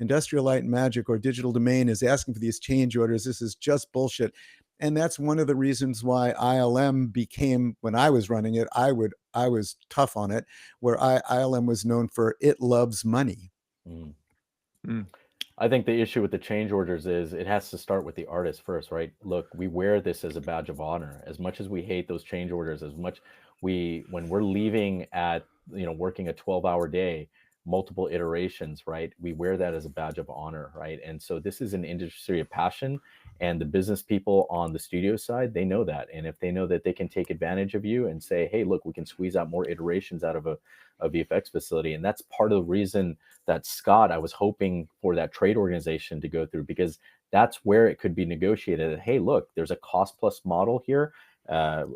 Industrial Light and Magic or Digital Domain is asking for these change orders? This is just bullshit. And that's one of the reasons why ILM became, when I was running it, I was tough on it, where ILM was known for it loves money. I think the issue with the change orders is it has to start with the artist first, right? Look, we wear this as a badge of honor. As much as we hate those change orders, when we're leaving at, working a 12-hour day, multiple iterations, right? We wear that as a badge of honor, right? And so this is an industry of passion, and the business people on the studio side, they know that. And if they know that they can take advantage of you and say, hey, look, we can squeeze out more iterations out of a VFX facility. And that's part of the reason that Scott, I was hoping for that trade organization to go through, because that's where it could be negotiated. Hey, look, there's a cost plus model here.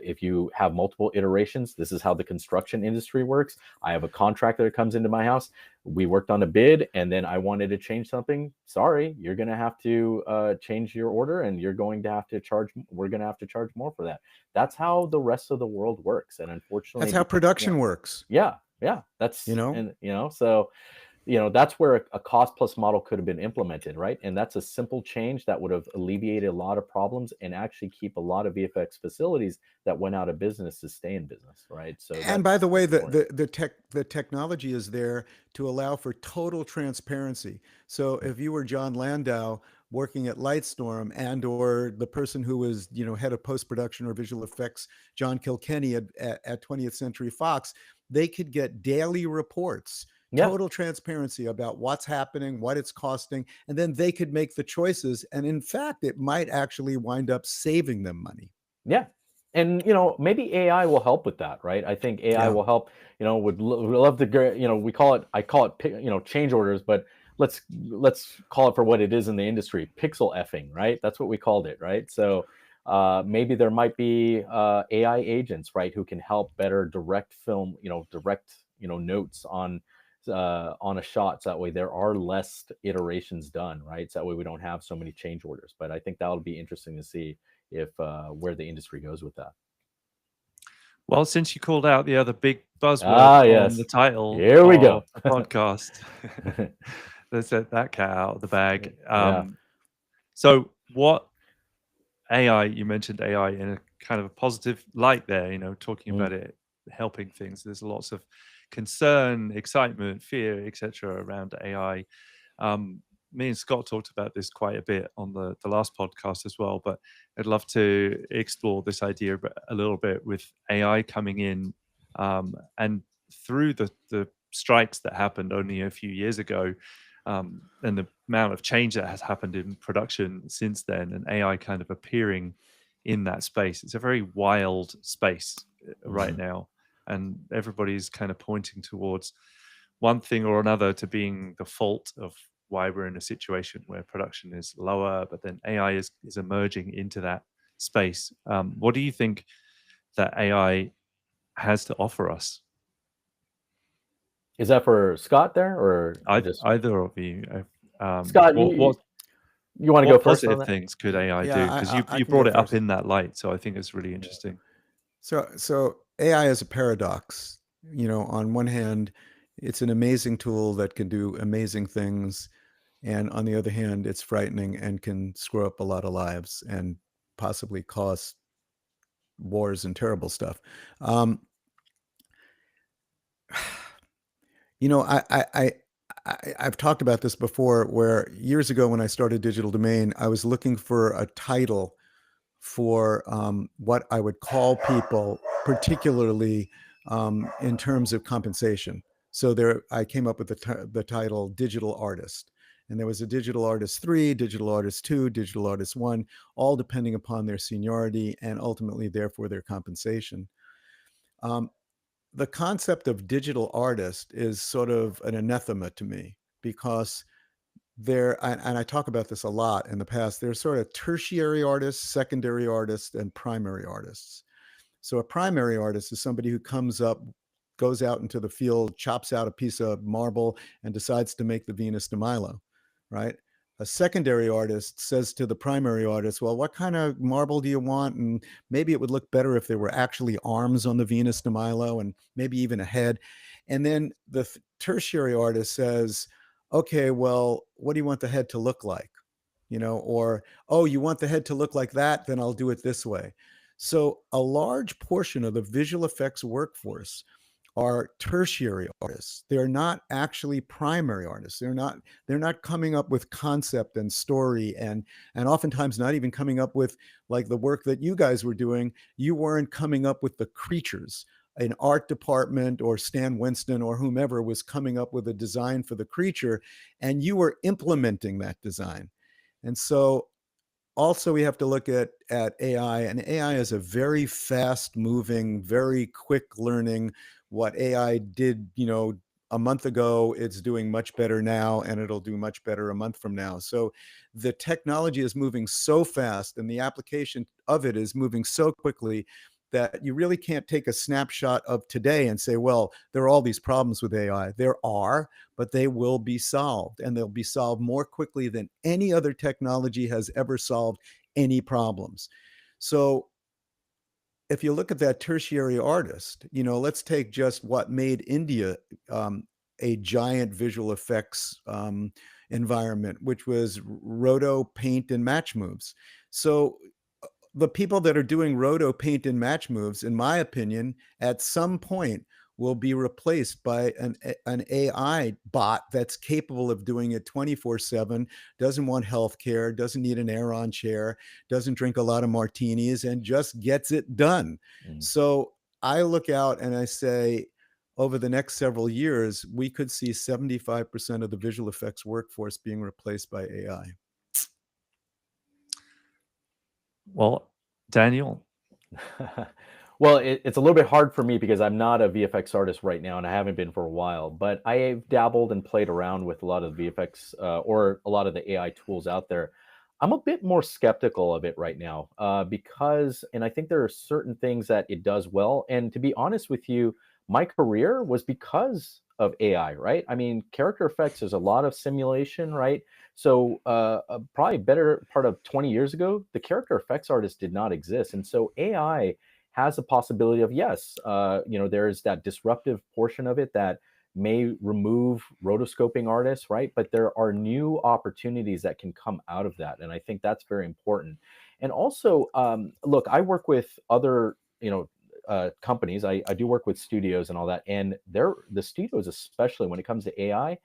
If you have multiple iterations, this is how the construction industry works. I have a contractor that comes into my house. We worked on a bid, and then I wanted to change something. Sorry, you're going to have to change your order, and you're going to have to charge. We're going to have to charge more for that. That's how the rest of the world works, and unfortunately, That's how production works. Yeah, that's so. That's where a cost plus model could have been implemented, right? And that's a simple change that would have alleviated a lot of problems and actually keep a lot of VFX facilities that went out of business to stay in business, right? So, and by the way, the technology is there to allow for total transparency. So if you were John Landau working at Lightstorm, and or the person who was head of post-production or visual effects, John Kilkenny at 20th Century Fox, they could get daily reports. Total transparency about what's happening, what it's costing, and then they could make the choices. And in fact, it might actually wind up saving them money. Yeah. And, maybe AI will help with that, right? I think AI will help, would love to, I call it, change orders, but let's call it for what it is in the industry, pixel effing, right? That's what we called it, right? So maybe there might be AI agents, right, who can help better direct film, notes on a shot. So that way there are less iterations done, right? So that way we don't have so many change orders. But I think that'll be interesting to see if where the industry goes with that. Well, since you called out the other big buzzword on the title Here we go. the podcast, let's let that cat out of the bag. So what AI, you mentioned AI in a kind of a positive light there, talking about it helping things. There's lots of concern, excitement, fear, etc. around AI. Me and Scott talked about this quite a bit on the last podcast as well, but I'd love to explore this idea a little bit with AI coming in, and through the strikes that happened only a few years ago, and the amount of change that has happened in production since then, and AI kind of appearing in that space. It's a very wild space right now, and everybody's kind of pointing towards one thing or another to being the fault of why we're in a situation where production is lower, but then AI is emerging into that space. What do you think that AI has to offer us? Is that for Scott there, or either of you? Scott, you want to go first? What positive things could AI do? Because you brought it up in that light, so I think it's really interesting. So AI is a paradox. On one hand, it's an amazing tool that can do amazing things, and on the other hand, it's frightening and can screw up a lot of lives and possibly cause wars and terrible stuff. I've talked about this before, where years ago when I started Digital Domain, I was looking for a title for what I would call people, particularly in terms of compensation. So I came up with the title Digital Artist. And there was a Digital Artist 3, Digital Artist 2, Digital Artist 1, all depending upon their seniority and ultimately, therefore, their compensation. The concept of digital artist is sort of an anathema to me, because and I talk about this a lot in the past, there's sort of tertiary artists, secondary artists, and primary artists. So a primary artist is somebody who goes out into the field, chops out a piece of marble, and decides to make the Venus de Milo, right? A secondary artist says to the primary artist, well, what kind of marble do you want? And maybe it would look better if there were actually arms on the Venus de Milo, and maybe even a head. And then the tertiary artist says, okay, well, what do you want the head to look like? Or, oh, you want the head to look like that? Then I'll do it this way. So a large portion of the visual effects workforce are tertiary artists. They're not actually primary artists. They're not coming up with concept and story, and oftentimes not even coming up with, like the work that you guys were doing. You weren't coming up with the creatures an art department or Stan Winston or whomever was coming up with a design for the creature, and you were implementing that design. And so also we have to look at AI, and AI is a very fast moving, very quick learning. What AI did, a month ago, it's doing much better now, and it'll do much better a month from now. So the technology is moving so fast, and the application of it is moving so quickly that you really can't take a snapshot of today and say, well, there are all these problems with AI. There are, but they will be solved, and they'll be solved more quickly than any other technology has ever solved any problems. So if you look at that tertiary artist, let's take just what made India a giant visual effects environment, which was roto, paint, and match moves. So the people that are doing roto, paint, and match moves, in my opinion, at some point will be replaced by an AI bot that's capable of doing it 24/7, doesn't want healthcare, doesn't need an Aeron chair, doesn't drink a lot of martinis, and just gets it done. So I look out and I say, over the next several years, we could see 75% of the visual effects workforce being replaced by AI. Well, Daniel. Well, it's a little bit hard for me because I'm not a VFX artist right now, and I haven't been for a while. But I've dabbled and played around with a lot of the VFX or a lot of the AI tools out there. I'm a bit more skeptical of it right now because, and I think there are certain things that it does well. And to be honest with you, my career was because of AI, right? I mean, character effects, there's a lot of simulation, right? So probably better part of 20 years ago, the character effects artist did not exist. And so AI has a possibility of, yes, there's that disruptive portion of it that may remove rotoscoping artists, right? But there are new opportunities that can come out of that. And I think that's very important. And also, look, I work with other, companies. I do work with studios and all that. And the studios, especially when it comes to AI,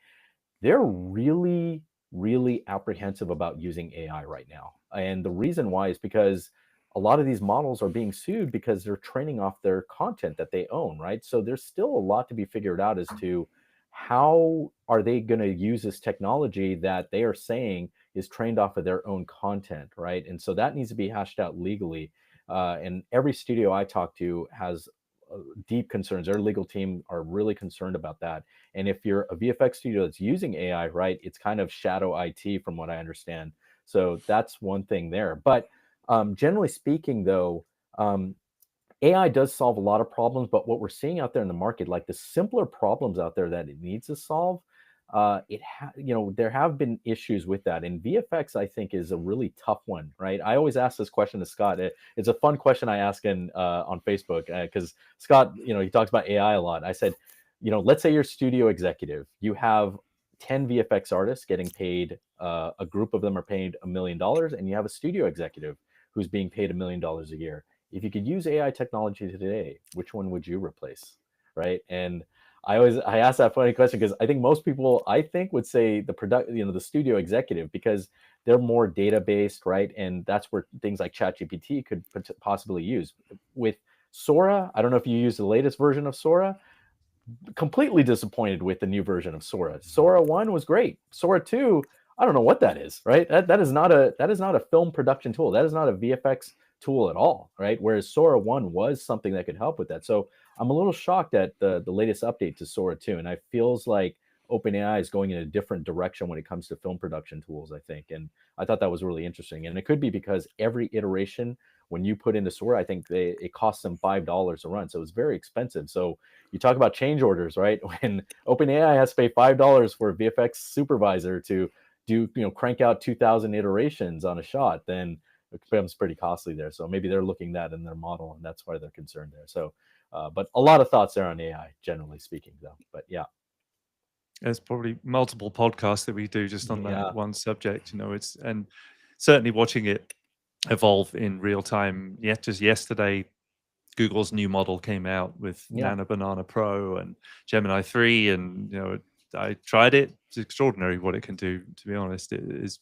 they're really, really apprehensive about using AI right now. And the reason why is because a lot of these models are being sued because they're training off their content that they own, right? So there's still a lot to be figured out as to how are they going to use this technology that they are saying is trained off of their own content, right? And so that needs to be hashed out legally. And every studio I talk to has deep concerns. Their legal team are really concerned about that. And if you're a VFX studio that's using AI, right, it's kind of shadow IT from what I understand. So that's one thing there. But generally speaking, though, AI does solve a lot of problems. But what we're seeing out there in the market, like the simpler problems out there that it needs to solve, there have been issues with that. And VFX, I think, is a really tough one, right? I always ask this question to Scott. It's a fun question I ask on Facebook because Scott, he talks about AI a lot. I said, let's say you're a studio executive, you have 10 VFX artists getting paid, a group of them are paid $1 million, and you have a studio executive who's being paid $1 million a year. If you could use AI technology today, which one would you replace, right? And I ask that funny question because I think most people, I think, would say the studio executive, because they're more data based, right? And that's where things like ChatGPT could possibly use. With Sora, I don't know if you use the latest version of Sora. Completely disappointed with the new version of Sora. Sora 1 was great. Sora 2, I don't know what that is, right? That is not a film production tool. That is not a VFX tool at all, right? Whereas Sora 1 was something that could help with that. So I'm a little shocked at the latest update to Sora 2, and I feels like OpenAI is going in a different direction when it comes to film production tools, I think. And I thought that was really interesting. And it could be because every iteration, when you put into Sora, I think it costs them $5 a run. So it's very expensive. So you talk about change orders, right? When OpenAI has to pay $5 for a VFX supervisor to crank out 2,000 iterations on a shot, then it becomes pretty costly there. So maybe they're looking that in their model, and that's why they're concerned there. So, but a lot of thoughts there on AI, generally speaking, though. But yeah. There's probably multiple podcasts that we do just on that one subject, it's, and certainly watching it evolve in real time. Yet just yesterday, Google's new model came out with Nano Banana Pro and Gemini 3, and I tried it. It's extraordinary what it can do. To be honest, it is.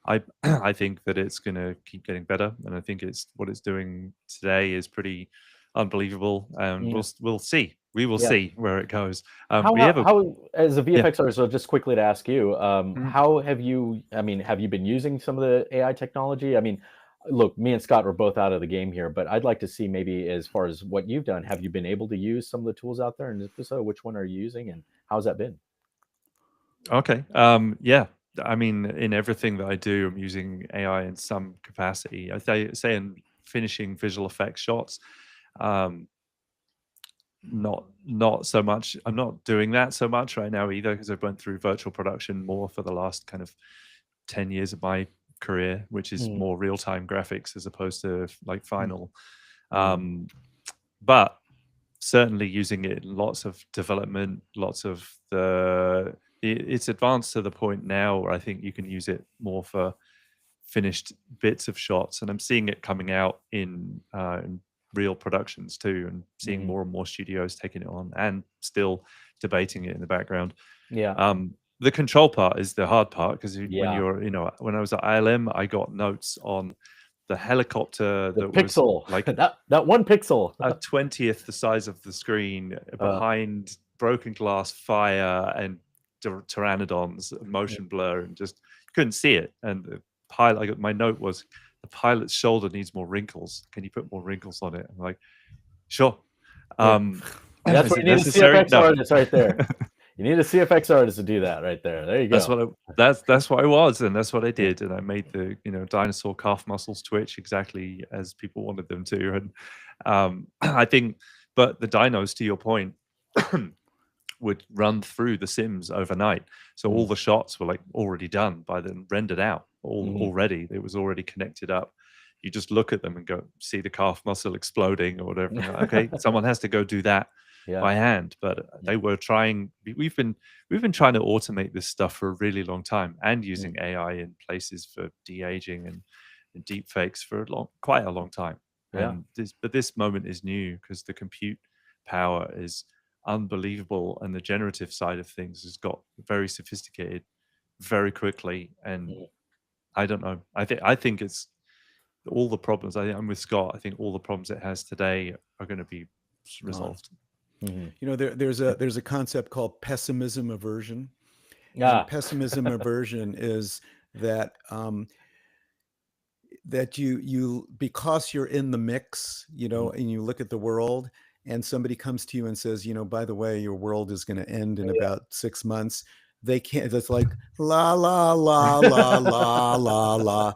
I think that it's going to keep getting better, and I think what it's doing today is pretty unbelievable, and Yeah. we'll see. We will Yeah. see where it goes. How We have a how as a yeah. VFX artist, so just quickly to ask you, Mm. how have you? I mean, have you been using some of the AI technology? I mean, look, me and Scott are both out of the game here, but I'd like to see maybe as far as what you've done, have you been able to use some of the tools out there? And if so, which one are you using, and how's that been? Okay. Yeah. I mean, in everything that I do, I'm using AI in some capacity. I say in finishing visual effects shots, um, not so much. I'm not doing that so much right now either, because I've went through virtual production more for the last kind of 10 years of my career, which is Mm, more real-time graphics as opposed to like mm, final. mm, Um, but certainly using it in lots of development, lots of it's advanced to the point now where I think you can use it more for finished bits of shots, and I'm seeing it coming out in real productions too, and seeing mm. more and more studios taking it on, and still debating it in the background. Yeah, The control part is the hard part, because when yeah. you're, when I was at ILM, I got notes on the helicopter The that was pixel, like that one pixel. a 20th the size of the screen, Uh, behind broken glass, fire, and pteranodons, mm, motion blur, and just couldn't see it. And the pilot, my note was, the pilot's shoulder needs more wrinkles. Can you put more wrinkles on it? I'm like, sure. yeah. Um, That's is what you it need a necessary? CFX No. artist right there. You need a CFX artist to do that right there. There you That's go. what that's what I was, and that's what I Yeah. did, and I made the dinosaur calf muscles twitch exactly as people wanted them to, and I think, but the dinos, to your point, would run through the sims overnight, so all Mm, the shots were like already done by then, rendered out mhm. already. It was already connected up. You just look at them and go see the calf muscle exploding or whatever, and you're like, okay, someone has to go do that Yeah. by hand. But Yeah. they were trying. We've been trying to automate this stuff for a really long time, and Mm, using AI in places for de-aging and deep fakes for quite a long time. yeah. And this moment is new because the compute power is unbelievable, and the generative side of things has got very sophisticated very quickly. And Mm, I don't know. I think it's all the problems. I'm with Scott. I think all the problems it has today are going to be Gone. resolved. mhm. There's a concept called pessimism aversion, and Ah. pessimism aversion is that that you because you're in the mix, Mm, and you look at the world, and somebody comes to you and says, by the way, your world is going to end in yeah. about 6 months. They can't. It's like la la la la la la la,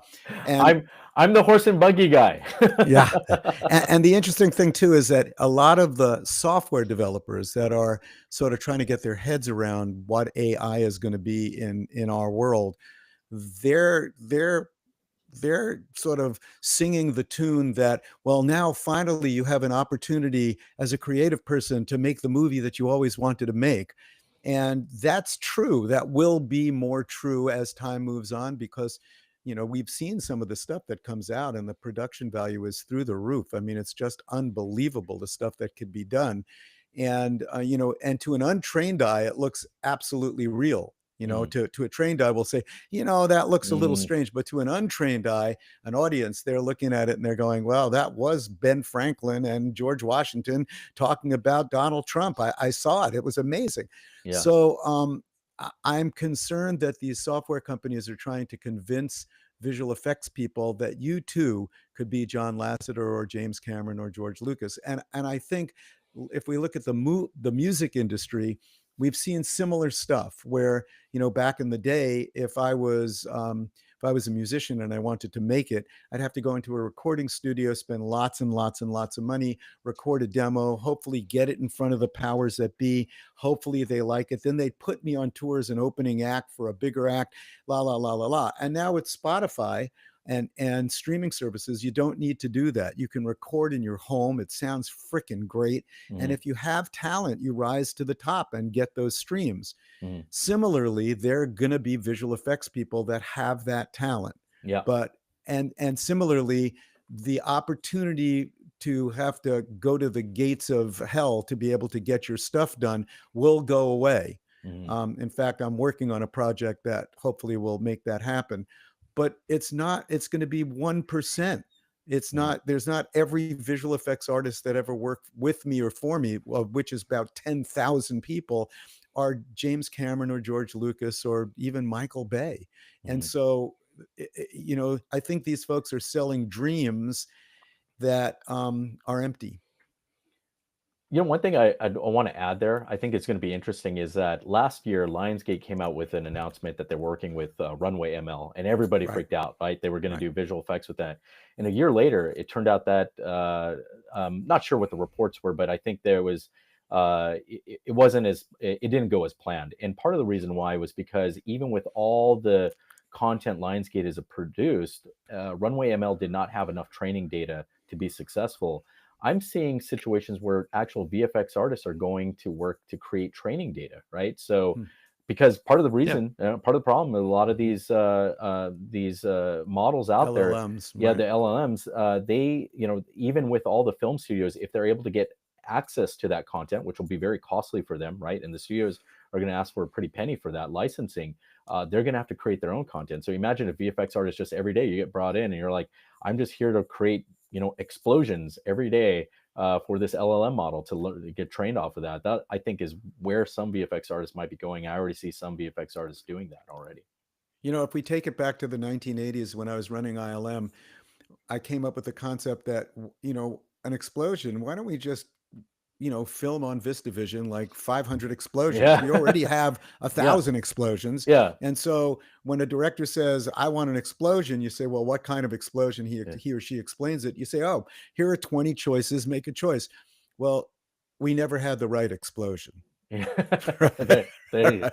and I'm the horse and buggy guy. yeah. And the interesting thing too is that a lot of the software developers that are sort of trying to get their heads around what AI is going to be in our world, they're they're sort of singing the tune that, well, now finally you have an opportunity as a creative person to make the movie that you always wanted to make. And that's true. That will be more true as time moves on, because we've seen some of the stuff that comes out, and the production value is through the roof. I mean, it's just unbelievable, the stuff that could be done. And and to an untrained eye, it looks absolutely real. Mm, To a trained eye, will say, that looks a little mm, strange. But to an untrained eye, an audience, they're looking at it and they're going, well, that was Ben Franklin and George Washington talking about Donald Trump. I saw it. It was amazing. yeah. So I'm concerned that these software companies are trying to convince visual effects people that you too could be John Lasseter or James Cameron or George Lucas. And I think if we look at the music industry, we've seen similar stuff where, back in the day, if I was a musician and I wanted to make it, I'd have to go into a recording studio, spend lots and lots and lots of money, record a demo, hopefully get it in front of the powers that be. Hopefully they like it. Then they'd put me on tour as an opening act for a bigger act, la, la, la, la, la. And now with Spotify and streaming services, you don't need to do that. You can record in your home. It sounds freaking great. And Mm, if you have talent, you rise to the top and get those streams. mm, Similarly, there are going to be visual effects people that have that talent. yeah. But and similarly, the opportunity to have to go to the gates of hell to be able to get your stuff done will go away. Mm, In fact, I'm working on a project that hopefully will make that happen. But it's not, it's going to be 1%. It's not, there's not every visual effects artist that ever worked with me or for me, which is about 10,000 people, are James Cameron or George Lucas or even Michael Bay. And so, I think these folks are selling dreams that are empty. One thing I want to add there, I think it's going to be interesting, is that last year Lionsgate came out with an announcement that they're working with Runway ML, and everybody freaked out, right? They were going to do visual effects with that. And a year later, it turned out that not sure what the reports were, but I think there was it wasn't as, it didn't go as planned. And part of the reason why was because even with all the content Lionsgate has produced, Runway ML did not have enough training data to be successful. I'm seeing situations where actual VFX artists are going to work to create training data, right? So, because part of the reason, part of the problem with a lot of these models out LLMs, there, the LLMs, they, even with all the film studios, if they're able to get access to that content, which will be very costly for them, right? And the studios are going to ask for a pretty penny for that licensing. They're going to have to create their own content. So imagine if VFX artists just every day you get brought in and you're like, I'm just here to create explosions every day for this LLM model to get trained off of that. That, I think, is where some VFX artists might be going. I already see some VFX artists doing that already. If we take it back to the 1980s when I was running ILM, I came up with the concept that, an explosion, why don't we just film on VistaVision like 500 explosions. We already have 1,000 explosions. And so when a director says, I want an explosion, you say, well, what kind of explosion? He or she explains it. You say, oh, here are 20 choices, make a choice. Well, we never had the right explosion. It's like,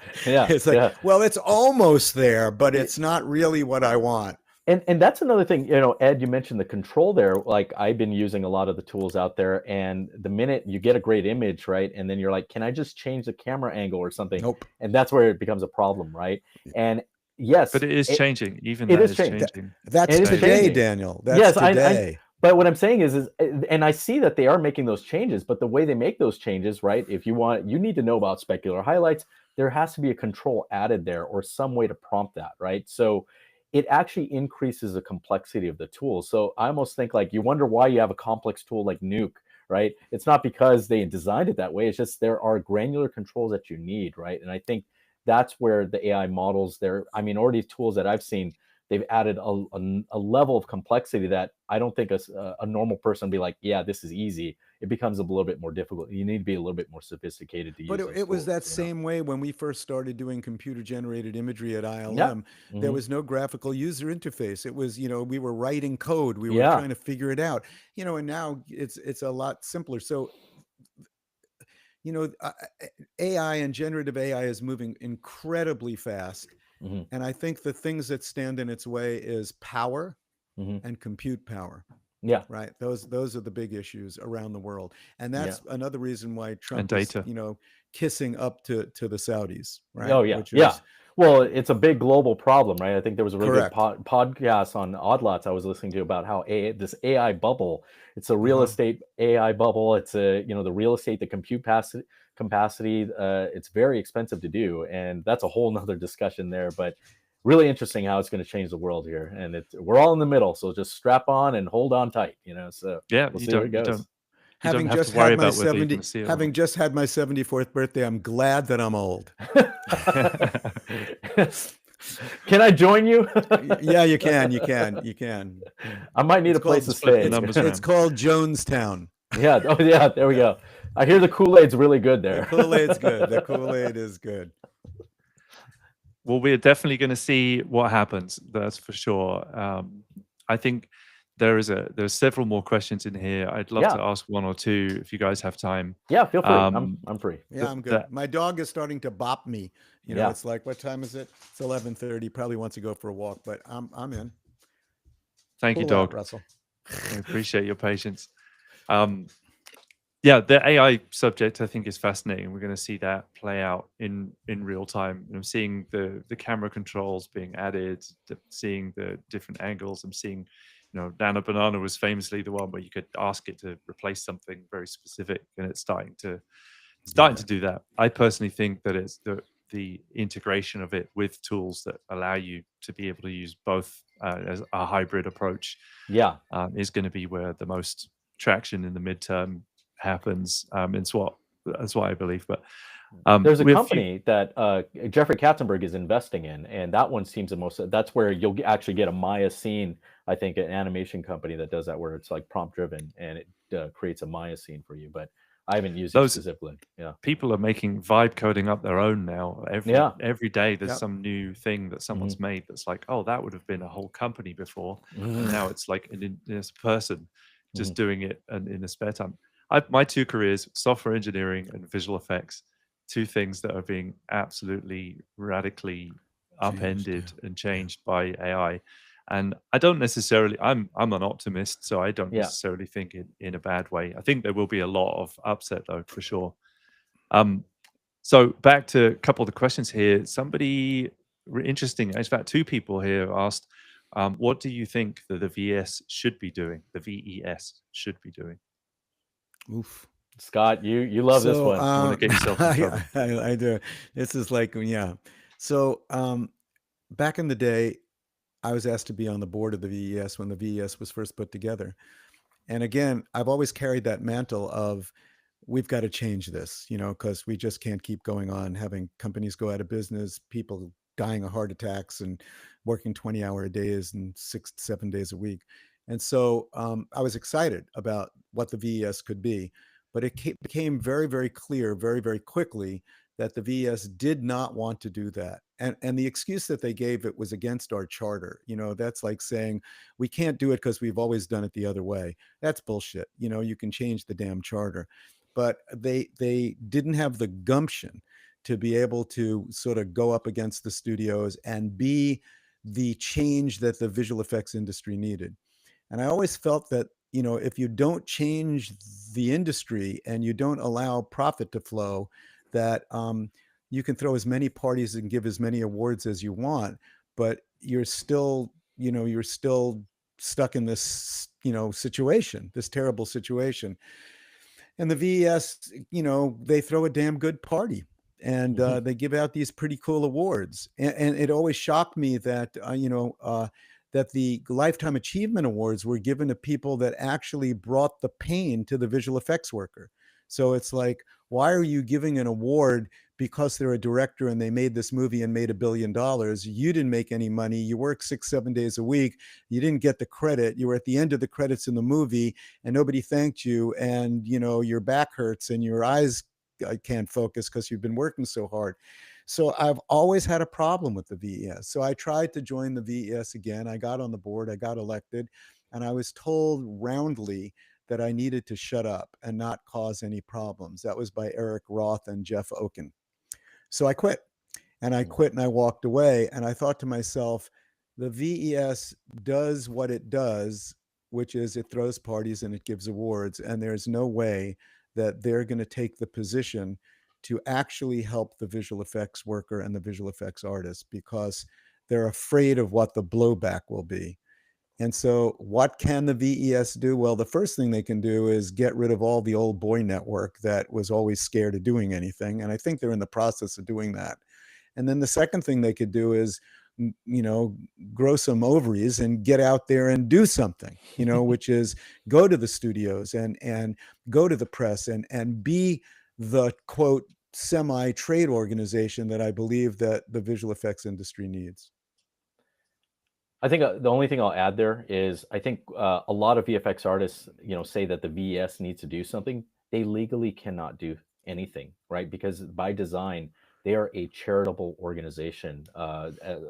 well, it's almost there, but it's not really what I want. And that's another thing, Ed, you mentioned the control there. Like, I've been using a lot of the tools out there, and the minute you get a great image, right, and then you're like, can I just change the camera angle or something? Nope. And that's where it becomes a problem, right? And yes, but it is changing. Even it that is changing. That's today, Daniel. That's today. But what I'm saying is, and I see that they are making those changes, but the way they make those changes, right? If you need to know about specular highlights, there has to be a control added there or some way to prompt that, right? So it actually increases the complexity of the tool. So I almost think, like, you wonder why you have a complex tool like Nuke, right? It's not because they designed it that way. It's just there are granular controls that you need, right? And I think that's where the AI models already tools that I've seen, they've added a level of complexity that I don't think a normal person would be like, yeah, this is easy. It becomes a little bit more difficult. You need to be a little bit more sophisticated to use. But it was that same way when we first started doing computer-generated imagery at ILM. There was no graphical user interface. It was, we were writing code. We were trying to figure it out. And now it's a lot simpler. So, AI and generative AI is moving incredibly fast. And I think the things that stand in its way is power and compute power. Right. Those are the big issues around the world. And that's another reason why Trump is, kissing up to the Saudis. Right. Oh, yeah. Well, it's a big global problem, right? I think there was a really good podcast on Odd Lots I was listening to about how this AI bubble, it's a real estate AI bubble. It's the real estate, the compute capacity, it's very expensive to do. And that's a whole nother discussion there, but really interesting how it's going to change the world here. And we're all in the middle. So just strap on and hold on tight, so we'll see where it goes. Having just had my 74th birthday, I'm glad that I'm old. Can I join you? Yeah, you can. I might need a place to stay. It's called Jonestown. Yeah. Oh, yeah. There we go. I hear the Kool-Aid's really good there. The Kool-Aid's good. The Kool-Aid is good. Well, we're definitely going to see what happens. That's for sure. I think there's several more questions in here. I'd love to ask one or two if you guys have time. Yeah, feel free. I'm free. Yeah, I'm good. My dog is starting to bop me. It's like, what time is it? It's 11:30. Probably wants to go for a walk, but I'm in. Thank you, dog. Russell. I appreciate your patience. The AI subject I think is fascinating. We're going to see that play out in real time. I'm seeing the camera controls being added, seeing the different angles. I'm seeing, Nana Banana was famously the one where you could ask it to replace something very specific, and it's starting to do that. I personally think that it's the integration of it with tools that allow you to be able to use both as a hybrid approach Yeah. is going to be where the most traction in the midterm happens. That's what I believe. But There's a we have few. company that Jeffrey Katzenberg is investing in, and that one seems the most. That's where you'll actually get a Maya scene. I think an animation company that does that, where it's like prompt driven and it creates a Maya scene for you. But I haven't used it Those specifically. Yeah. people are making vibe coding up their own now. Yeah. Every day there's Yep. some new thing that someone's made that's like, oh, that would have been a whole company before, and now it's like this person just doing it in a spare time. My two careers, software engineering and visual effects, two things that are being absolutely radically Changed. Yeah. upended and changed by AI. And I don't necessarily, I'm an optimist, so I don't Yeah. necessarily think it in a bad way. I think there will be a lot of upset though, for sure. Um, so back to a couple of the questions here. Somebody interesting, in fact, two people here asked, what do you think that the VS should be doing? The VES should be doing. Oof. Scott, you love this So one. You want to get yourself in trouble. I do. This is like, yeah. So back in the day, I was asked to be on the board of the VES when the VES was first put together. And again, I've always carried that mantle of we've got to change this, because we just can't keep going on having companies go out of business, people dying of heart attacks and working 20-hour days and 6 to 7 days a week. And so I was excited about what the VES could be, but it became very, very clear very, very quickly that the VES did not want to do that. And the excuse that they gave, it was against our charter. That's like saying we can't do it because we've always done it the other way. That's bullshit. You can change the damn charter. But they didn't have the gumption to be able to sort of go up against the studios and be the change that the visual effects industry needed. And I always felt that, if you don't change the industry and you don't allow profit to flow, that you can throw as many parties and give as many awards as you want, but you're still stuck in this, situation, this terrible situation. And the VES, they throw a damn good party, and they give out these pretty cool awards. And it always shocked me that that the Lifetime Achievement Awards were given to people that actually brought the pain to the visual effects worker. So it's like, why are you giving an award because they're a director and they made this movie and made $1 billion? You didn't make any money. You work 6-7 days a week. You didn't get the credit. You were at the end of the credits in the movie and nobody thanked you. And, your back hurts and your eyes can't focus because you've been working so hard. So I've always had a problem with the VES. So I tried to join the VES again. I got on the board, I got elected, and I was told roundly that I needed to shut up and not cause any problems. That was by Eric Roth and Jeff Oken. So I quit. And I quit and I walked away. And I thought to myself, the VES does what it does, which is it throws parties and it gives awards. And there's no way that they're going to take the position to actually help the visual effects worker and the visual effects artist because they're afraid of what the blowback will be. And so what can the VES do? Well, the first thing they can do is get rid of all the old boy network that was always scared of doing anything. And I think they're in the process of doing that. And then the second thing they could do is, grow some ovaries and get out there and do something, which is go to the studios and go to the press and be the quote semi-trade organization that I believe that the visual effects industry needs. I think the only thing I'll add there is I think a lot of VFX artists, say that the VES needs to do something. They legally cannot do anything, right? Because by design, they are a charitable organization.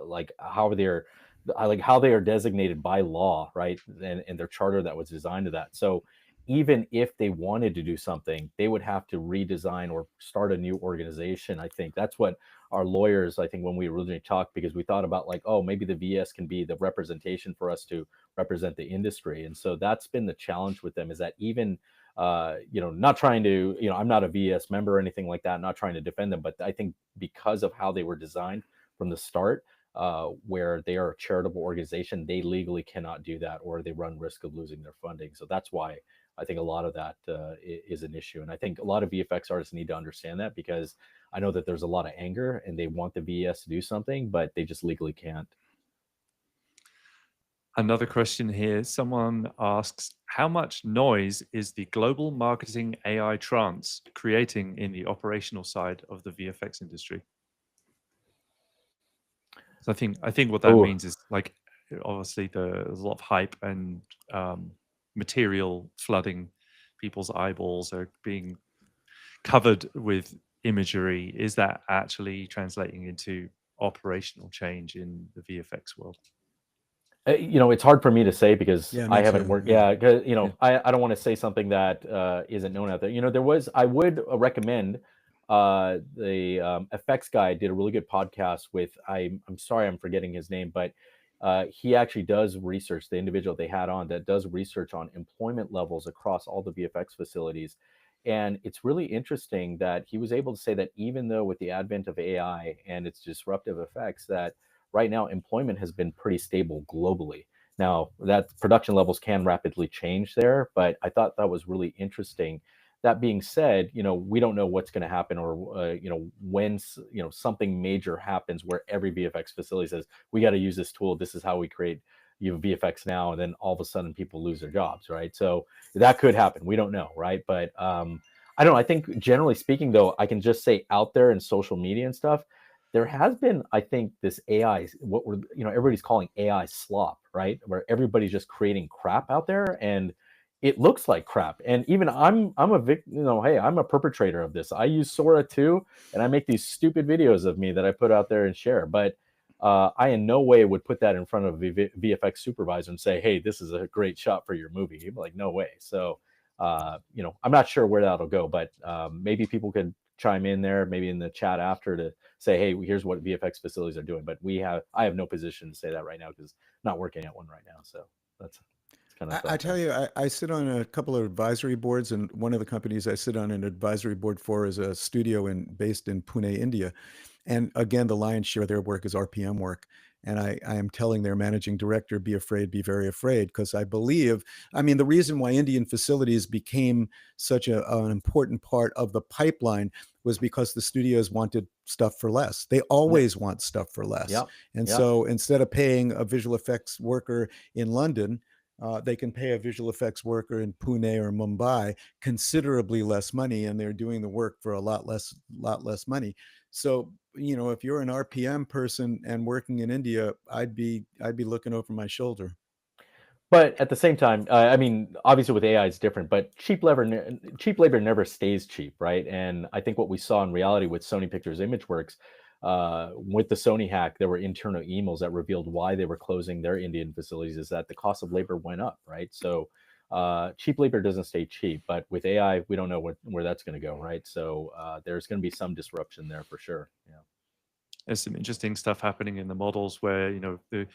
Like how they are designated by law, right? And their charter that was designed to that. So even if they wanted to do something, they would have to redesign or start a new organization. I think that's what our lawyers, I think when we originally talked, because we thought about like, oh, maybe the VS can be the representation for us to represent the industry. And so that's been the challenge with them, is that even not trying to, I'm not a VS member or anything like that, not trying to defend them, but I think because of how they were designed from the start, where they are a charitable organization, they legally cannot do that, or they run risk of losing their funding. So that's why I think a lot of that is an issue. And I think a lot of VFX artists need to understand that, because I know that there's a lot of anger and they want the VES to do something, but they just legally can't. Another question here. Someone asks, how much noise is the global marketing AI trance creating in the operational side of the VFX industry? So I think what that Oh, means is like obviously there's a lot of hype and material flooding people's eyeballs are being covered with imagery. Is that actually translating into operational change in the VFX world? it's hard for me to say because Yeah, I me haven't too. worked. Yeah. Yeah, 'cause, Yeah. I don't want to say something that isn't known out there. I would recommend the effects guy did a really good podcast with I'm sorry I'm forgetting his name, but he actually does research. The individual they had on that does research on employment levels across all the VFX facilities. And it's really interesting that he was able to say that even though with the advent of AI and its disruptive effects, that right now employment has been pretty stable globally. Now that production levels can rapidly change there, but I thought that was really interesting. That being said, we don't know what's going to happen, or when something major happens where every VFX facility says we got to use this tool. This is how we create VFX now, and then all of a sudden people lose their jobs, right? So that could happen. We don't know, right? But I don't know. I think generally speaking, though, I can just say out there in social media and stuff, there has been, I think, this AI, what we're, everybody's calling AI slop, right? Where everybody's just creating crap out there, and it looks like crap. And even I'm a victim, hey, I'm a perpetrator of this. I use Sora too, and I make these stupid videos of me that I put out there and share. But I in no way would put that in front of a VFX supervisor and say, hey, this is a great shot for your movie. He'd be like, no way. So, I'm not sure where that'll go, but maybe people could chime in there, maybe in the chat after, to say, hey, here's what VFX facilities are doing. But I have no position to say that right now because not working at one right now. So that's kind of I thought tell there. you, I sit on a couple of advisory boards, and one of the companies I sit on an advisory board for is a studio based in Pune, India. And again, the lion's share of their work is RPM work. And I am telling their managing director, be afraid, be very afraid, because the reason why Indian facilities became such an important part of the pipeline was because the studios wanted stuff for less. They always want stuff for less. Yep. And Yep. so instead of paying a visual effects worker in London, they can pay a visual effects worker in Pune or Mumbai considerably less money, and they're doing the work for a lot less money. So, if you're an RPM person and working in India, I'd be looking over my shoulder. But at the same time, obviously with AI it's different, but cheap labor never stays cheap, right? And I think what we saw in reality with Sony Pictures ImageWorks, with the Sony hack, there were internal emails that revealed why they were closing their Indian facilities, is that the cost of labor went up, right? So cheap labor doesn't stay cheap, but with AI, we don't know where that's going to go, right? So there's going to be some disruption there for sure. Yeah. There's some interesting stuff happening in the models where the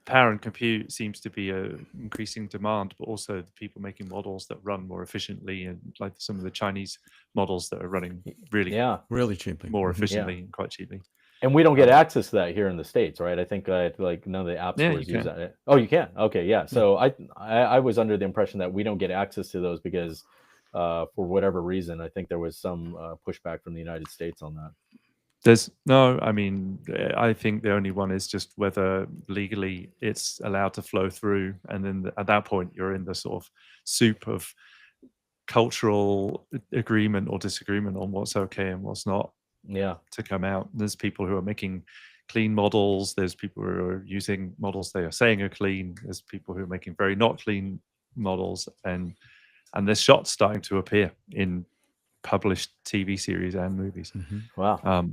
power and compute seems to be a increasing demand, but also the people making models that run more efficiently, and like some of the Chinese models that are running really Yeah. Really cheaply. more Mhm. efficiently and quite cheaply. And we don't get access to that here in the States, right? I think like none of the app Yeah, you stores use can. that. Oh, you can. Okay, yeah. So I was under the impression that we don't get access to those because for whatever reason, I think there was some pushback from the United States on that. There's no, I think the only one is just whether legally it's allowed to flow through. And then at that point, you're in the sort of soup of cultural agreement or disagreement on what's okay and what's not Yeah. to come out. There's people who are making clean models. There's people who are using models they are saying are clean. There's people who are making very not clean models. And there's shots starting to appear in published TV series and movies. Mhm. Wow.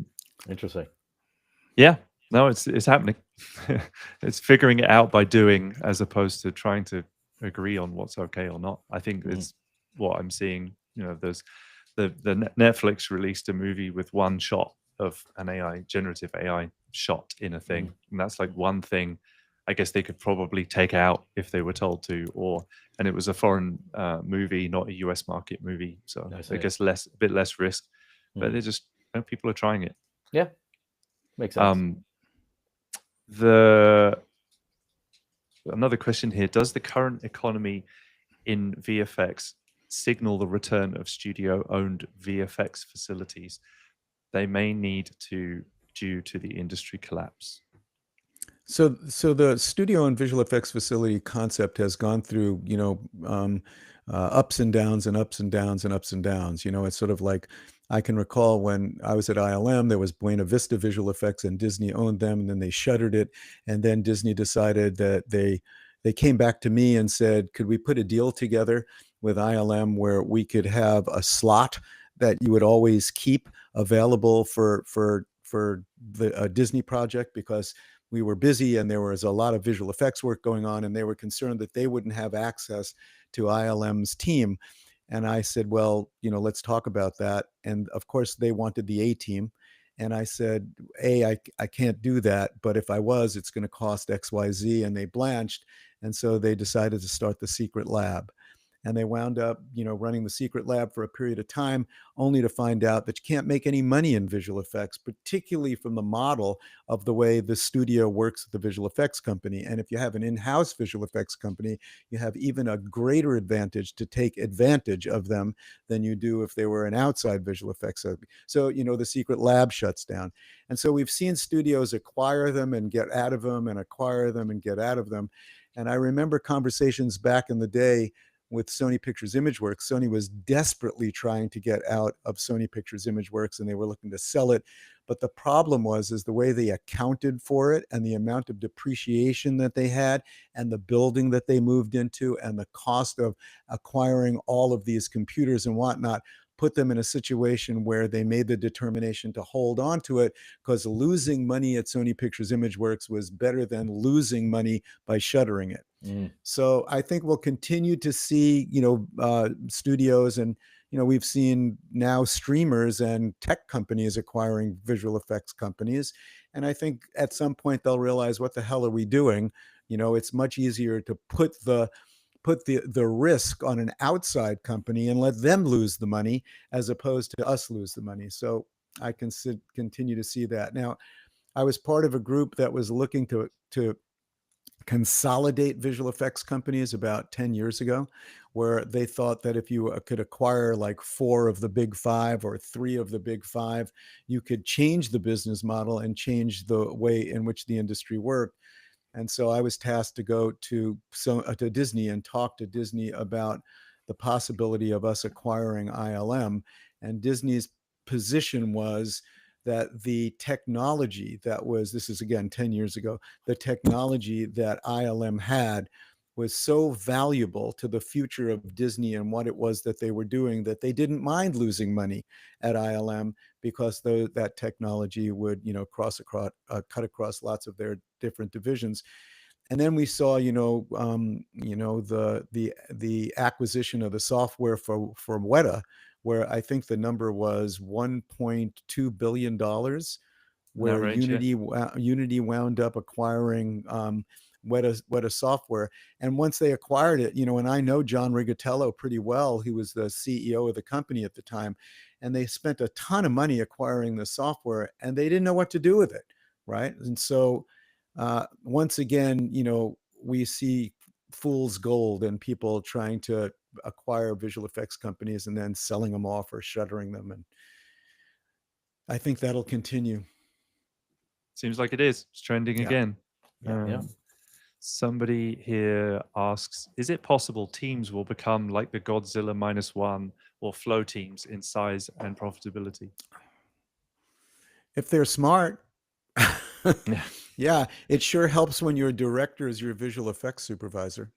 Interesting. Yeah, no, it's happening. It's figuring it out by doing, as opposed to trying to agree on what's okay or not. I think it's what I'm seeing. There's the Netflix released a movie with one shot of an generative AI shot in a thing, and that's like one thing. I guess they could probably take out if they were told to, and it was a foreign movie, not a US market movie, so I guess a bit less risk. But they're just people are trying it. Yeah. Makes sense. Another question here: does the current economy in VFX signal the return of studio-owned VFX facilities they may need to due to the industry collapse? So the studio and visual effects facility concept has gone through, ups and downs and ups and downs and ups and downs. It's sort of like I can recall when I was at ILM, there was Buena Vista Visual Effects, and Disney owned them, and then they shuttered it, and then Disney decided that they came back to me and said, could we put a deal together with ILM where we could have a slot that you would always keep available for the Disney project, because we were busy and there was a lot of visual effects work going on, and they were concerned that they wouldn't have access to ILM's team. And I said, well, let's talk about that. And of course, they wanted the A team. And I said, I can't do that, but if I was, it's going to cost XYZ. And they blanched. And so they decided to start the secret lab. And they wound up, running the secret lab for a period of time, only to find out that you can't make any money in visual effects, particularly from the model of the way the studio works at the visual effects company. And if you have an in-house visual effects company, you have even a greater advantage to take advantage of them than you do if they were an outside visual effects company. So, the secret lab shuts down. And so we've seen studios acquire them and get out of them, and acquire them and get out of them. And I remember conversations back in the day with Sony Pictures Imageworks. Sony was desperately trying to get out of Sony Pictures Imageworks, and they were looking to sell it. But the problem is the way they accounted for it, and the amount of depreciation that they had, and the building that they moved into, and the cost of acquiring all of these computers and whatnot, put them in a situation where they made the determination to hold on to it, because losing money at Sony Pictures Imageworks was better than losing money by shuttering it. So I think we'll continue to see, studios, and, we've seen now streamers and tech companies acquiring visual effects companies. And I think at some point they'll realize, what the hell are we doing? It's much easier to put the risk on an outside company and let them lose the money, as opposed to us lose the money. So I can continue to see that. Now, I was part of a group that was looking to consolidate visual effects companies about 10 years ago, where they thought that if you could acquire like 4 of the big 5 or 3 of the big 5, you could change the business model and change the way in which the industry worked. And so I was tasked to go to Disney and talk to Disney about the possibility of us acquiring ILM. And Disney's position was that the technology this is again 10 years ago, the technology that ILM had was so valuable to the future of Disney and what it was that they were doing, that they didn't mind losing money at ILM, because that technology would, cut across lots of their different divisions. And then we saw, the acquisition of the software for Weta, where I think the number was $1.2 billion, where Unity wound up acquiring Weta software. And once they acquired it, and I know John Rigatello pretty well. He was the CEO of the company at the time, and they spent a ton of money acquiring the software, and they didn't know what to do with it, right? And so once again, we see fool's gold, and people trying to acquire visual effects companies and then selling them off or shuttering them. And I think that'll continue. Seems like it is. It's trending again. Yeah. Somebody here asks, is it possible teams will become like the Godzilla -1 or Flow teams in size and profitability? If they're smart. Yeah, it sure helps when your director is your visual effects supervisor.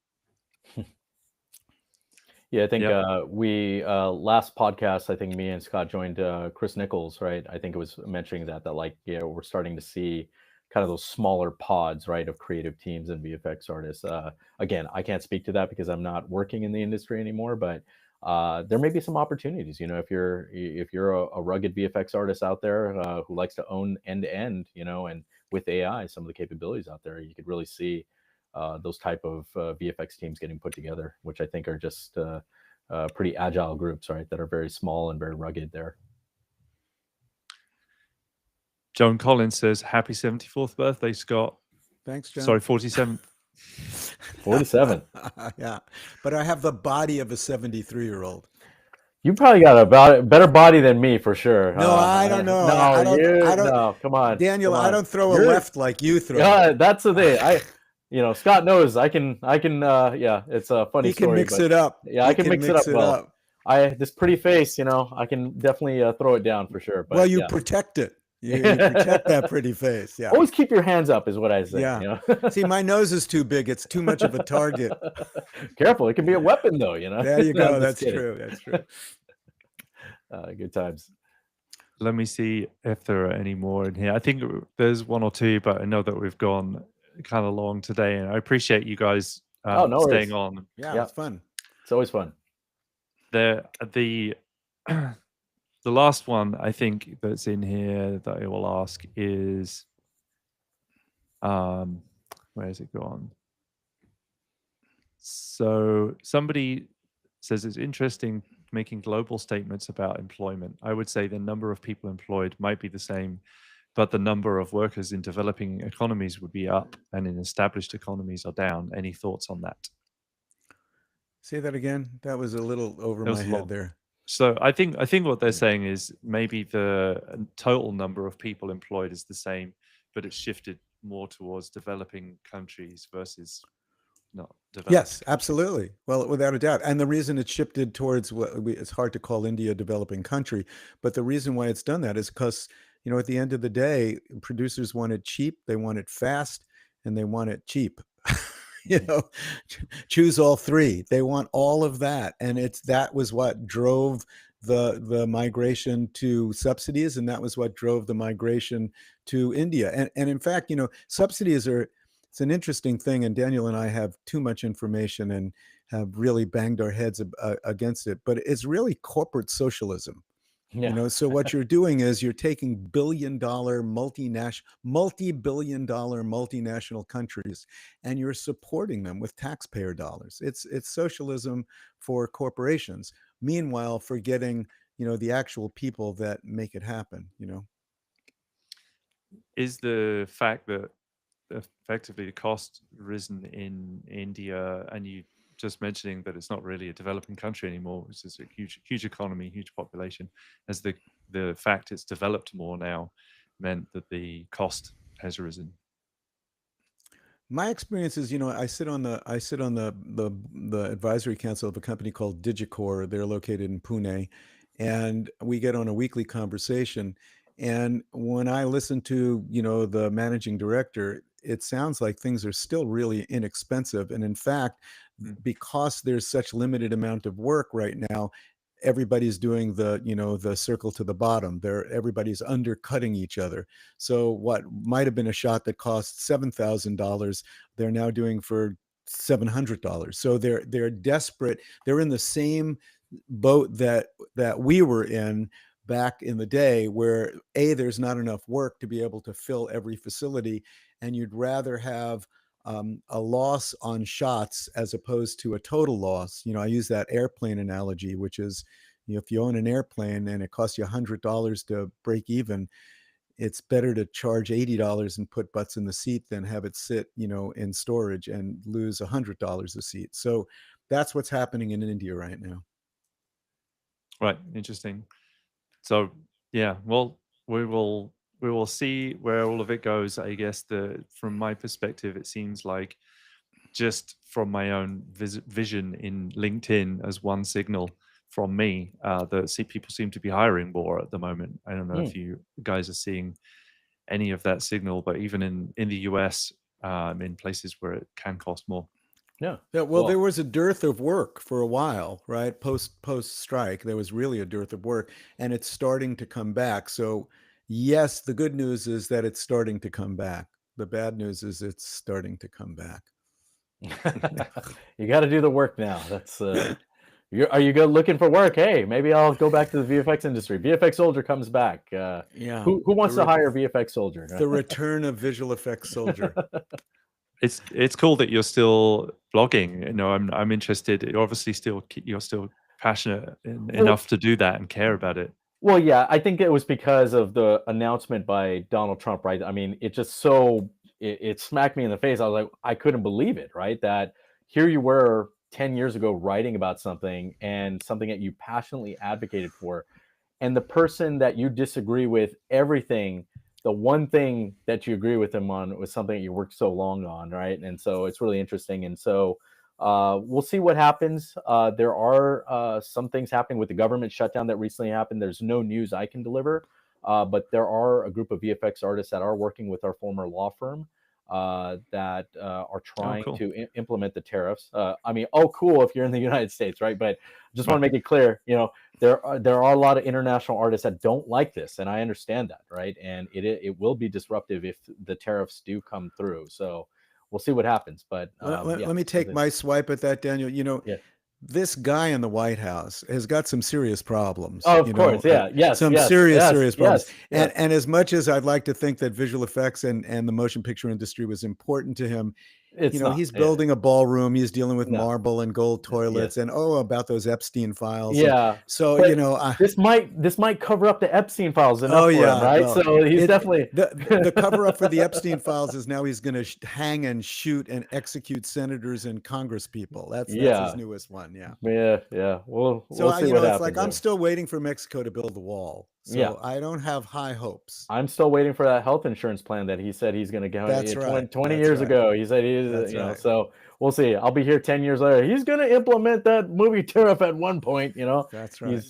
Yeah, I think we last podcast, I think me and Scott joined Chris Nichols, right? I think it was mentioning that like, we're starting to see kind of those smaller pods, right, of creative teams and VFX artists. Again, I can't speak to that because I'm not working in the industry anymore, but there may be some opportunities. If you're a rugged VFX artist out there who likes to own end to end, and with AI, some of the capabilities out there, you could really see those type of VFX teams getting put together, which I think are just pretty agile groups, right, that are very small and very rugged there. Joan Collins says, happy 74th birthday, Scott. Thanks, John. Sorry, 47th. 47. Yeah, but I have the body of a 73-year-old. You probably got a better body than me for sure. No, I don't know. No, I don't. I don't. no. Come on, Daniel, come I on. don't throw a You're- left like you throw. Yeah, that's the thing. Scott knows I can. Yeah, it's a funny He can story. mix but it up. Yeah, I can mix it up well. This pretty face, I can definitely throw it down for sure. But well, you yeah. protect it. You protect that pretty face. Yeah. Always keep your hands up, is what I say. Yeah. See, my nose is too big. It's too much of a target. Careful, it can be a weapon, though. There you go. That's true. That's true. Good times. Let me see if there are any more in here. I think there's one or two, but I know that we've gone kind of long today, and I appreciate you guys no staying worries. on. Yeah, it's fun. It's always fun. The last one I think that's in here that I will ask is, where has it gone? So somebody says it's interesting making global statements about employment. I would say the number of people employed might be the same, but the number of workers in developing economies would be up and in established economies are down. Any thoughts on that? Say that again. That was a little over my head there. So I think what they're saying is maybe the total number of people employed is the same, but it's shifted more towards developing countries versus not developing. Yes, absolutely. Well, without a doubt. And the reason it's shifted towards it's hard to call India a developing country, but the reason why it's done that is because, at the end of the day, producers want it cheap, they want it fast, and they want it cheap. Choose all three. They want all of that. And that was what drove the migration to subsidies, and that was what drove the migration to India. And in fact, subsidies it's an interesting thing, and Daniel and I have too much information and have really banged our heads against it, but it's really corporate socialism. Yeah. So what you're doing is you're taking multi-billion-dollar multinational countries, and you're supporting them with taxpayer dollars. It's socialism for corporations. Meanwhile, forgetting, the actual people that make it happen. Is the fact that effectively the cost risen in India, and you just mentioning that it's not really a developing country anymore, which is a huge economy, huge population, as the fact it's developed more now meant that the cost has risen? My experience is, I sit on the advisory council of a company called Digicor. They're located in Pune, and we get on a weekly conversation. And when I listen to, the managing director, it sounds like things are still really inexpensive. And in fact, because there's such limited amount of work right now, everybody's doing the circle to the bottom. Everybody's undercutting each other. So what might have been a shot that cost $7,000, they're now doing for $700. So they're desperate. They're in the same boat that we were in back in the day, where there's not enough work to be able to fill every facility, and you'd rather have a loss on shots as opposed to a total loss. I use that airplane analogy, which is, if you own an airplane and it costs you $100 to break even, it's better to charge $80 and put butts in the seat than have it sit, in storage and lose $100 a seat. So that's what's happening in India right now. Right. Interesting. So yeah, well, we will see where all of it goes. I guess from my perspective, it seems like, just from my own vision in LinkedIn as one signal from me, that people seem to be hiring more at the moment. I don't know if you guys are seeing any of that signal, but even in the US, in places where it can cost more. Yeah. Well, there was a dearth of work for a while, right? Post strike, there was really a dearth of work, and it's starting to come back. So yes, the good news is that it's starting to come back. The bad news is it's starting to come back. You got to do the work now. That's are you looking for work? Hey, maybe I'll go back to the VFX industry. VFX Soldier comes back. Yeah. Who wants to hire VFX Soldier? The return of visual effects Soldier. It's cool that you're still blogging. I'm interested. You're still passionate enough to do that and care about it. Well, yeah, I think it was because of the announcement by Donald Trump, right? I mean, it just it smacked me in the face. I was like, I couldn't believe it, right? That here you were 10 years ago writing about something and something that you passionately advocated for, and the person that you disagree with everything, the one thing that you agree with them on was something that you worked so long on, right? And so it's really interesting. And so we'll see what happens. There are some things happening with the government shutdown that recently happened. There's no news I can deliver, but there are a group of VFX artists that are working with our former law firm that are trying cool. to implement the tariffs. I mean, cool if you're in the United States, right? But just want to Right. make it clear, there are a lot of international artists that don't like this, and I understand that, right? And it will be disruptive if the tariffs do come through. So we'll see what happens. But Let me take my swipe at that, Daniel. Yeah. This guy in the White House has got some serious problems. Oh, of course, yeah, yes, some yes, serious yes, problems. yes. And as much as I'd like to think that visual effects and the motion picture industry was important to him, It's not. he's building a ballroom. He's dealing with No. marble and gold toilets, and about those Epstein files. Yeah. So but this might cover up the Epstein files enough for him, right? Well, so he's definitely the cover up for the Epstein files is now he's going to hang and shoot and execute senators and Congress people. That's his newest one. Yeah. We'll So see what happens. It's like I'm still waiting for Mexico to build the wall. So I don't have high hopes. I'm still waiting for that health insurance plan that he said he's going to get. That's right. 20 years ago, he said he's. Right. So we'll see. I'll be here 10 years later. He's going to implement that movie tariff at one point. That's right.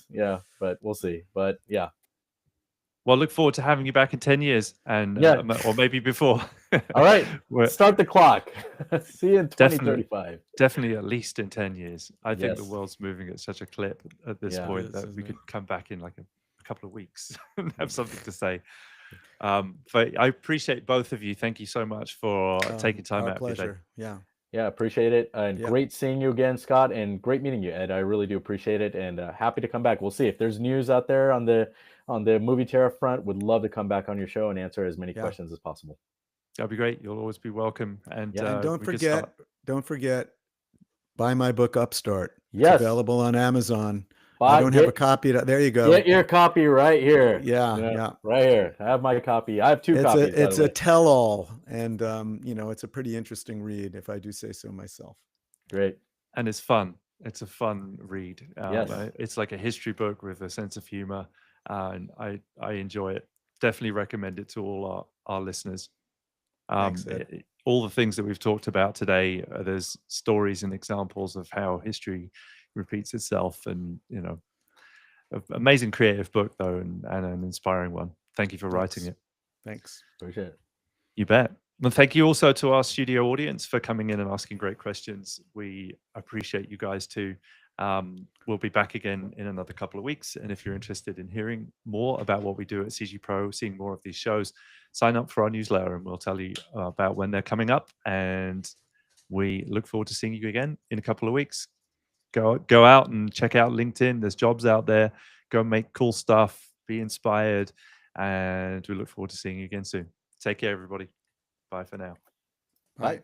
But we'll see. But yeah. Well, look forward to having you back in 10 years, and or maybe before. All right, start the clock. See you in 2035. Definitely at least in 10 years. I think the world's moving at such a clip at this point that we could come back in like a couple of weeks and have something to say. But I appreciate both of you. Thank you so much for taking time out of your day. Yeah, appreciate it. And great seeing you again, Scott, and great meeting you, Ed. I really do appreciate it, and happy to come back. We'll see if there's news out there on the movie tariff front. Would love to come back on your show and answer as many questions as possible. That'd be great. You'll always be welcome. And, and don't forget, buy my book Upstart. Yes, it's available on Amazon. I don't have a copy. There you go. Get your copy right here. Yeah, right here. I have my copy. I have two copies. It's a tell-all, and it's a pretty interesting read, if I do say so myself. Great, and it's fun. It's a fun read. Yes, it's like a history book with a sense of humor, and I enjoy it. Definitely recommend it to all our listeners. Thanks, all the things that we've talked about today, there's stories and examples of how history repeats itself, and amazing creative book though, and an inspiring one. Thank you for writing it. Thanks. Appreciate it. You bet. Well, thank you also to our studio audience for coming in and asking great questions. We appreciate you guys too. We'll be back again in another couple of weeks, and if you're interested in hearing more about what we do at CG Pro, seeing more of these shows, sign up for our newsletter and we'll tell you about when they're coming up. And we look forward to seeing you again in a couple of weeks. Go out and check out LinkedIn. There's jobs out there. Go make cool stuff. Be inspired. And we look forward to seeing you again soon. Take care, everybody. Bye for now. Bye.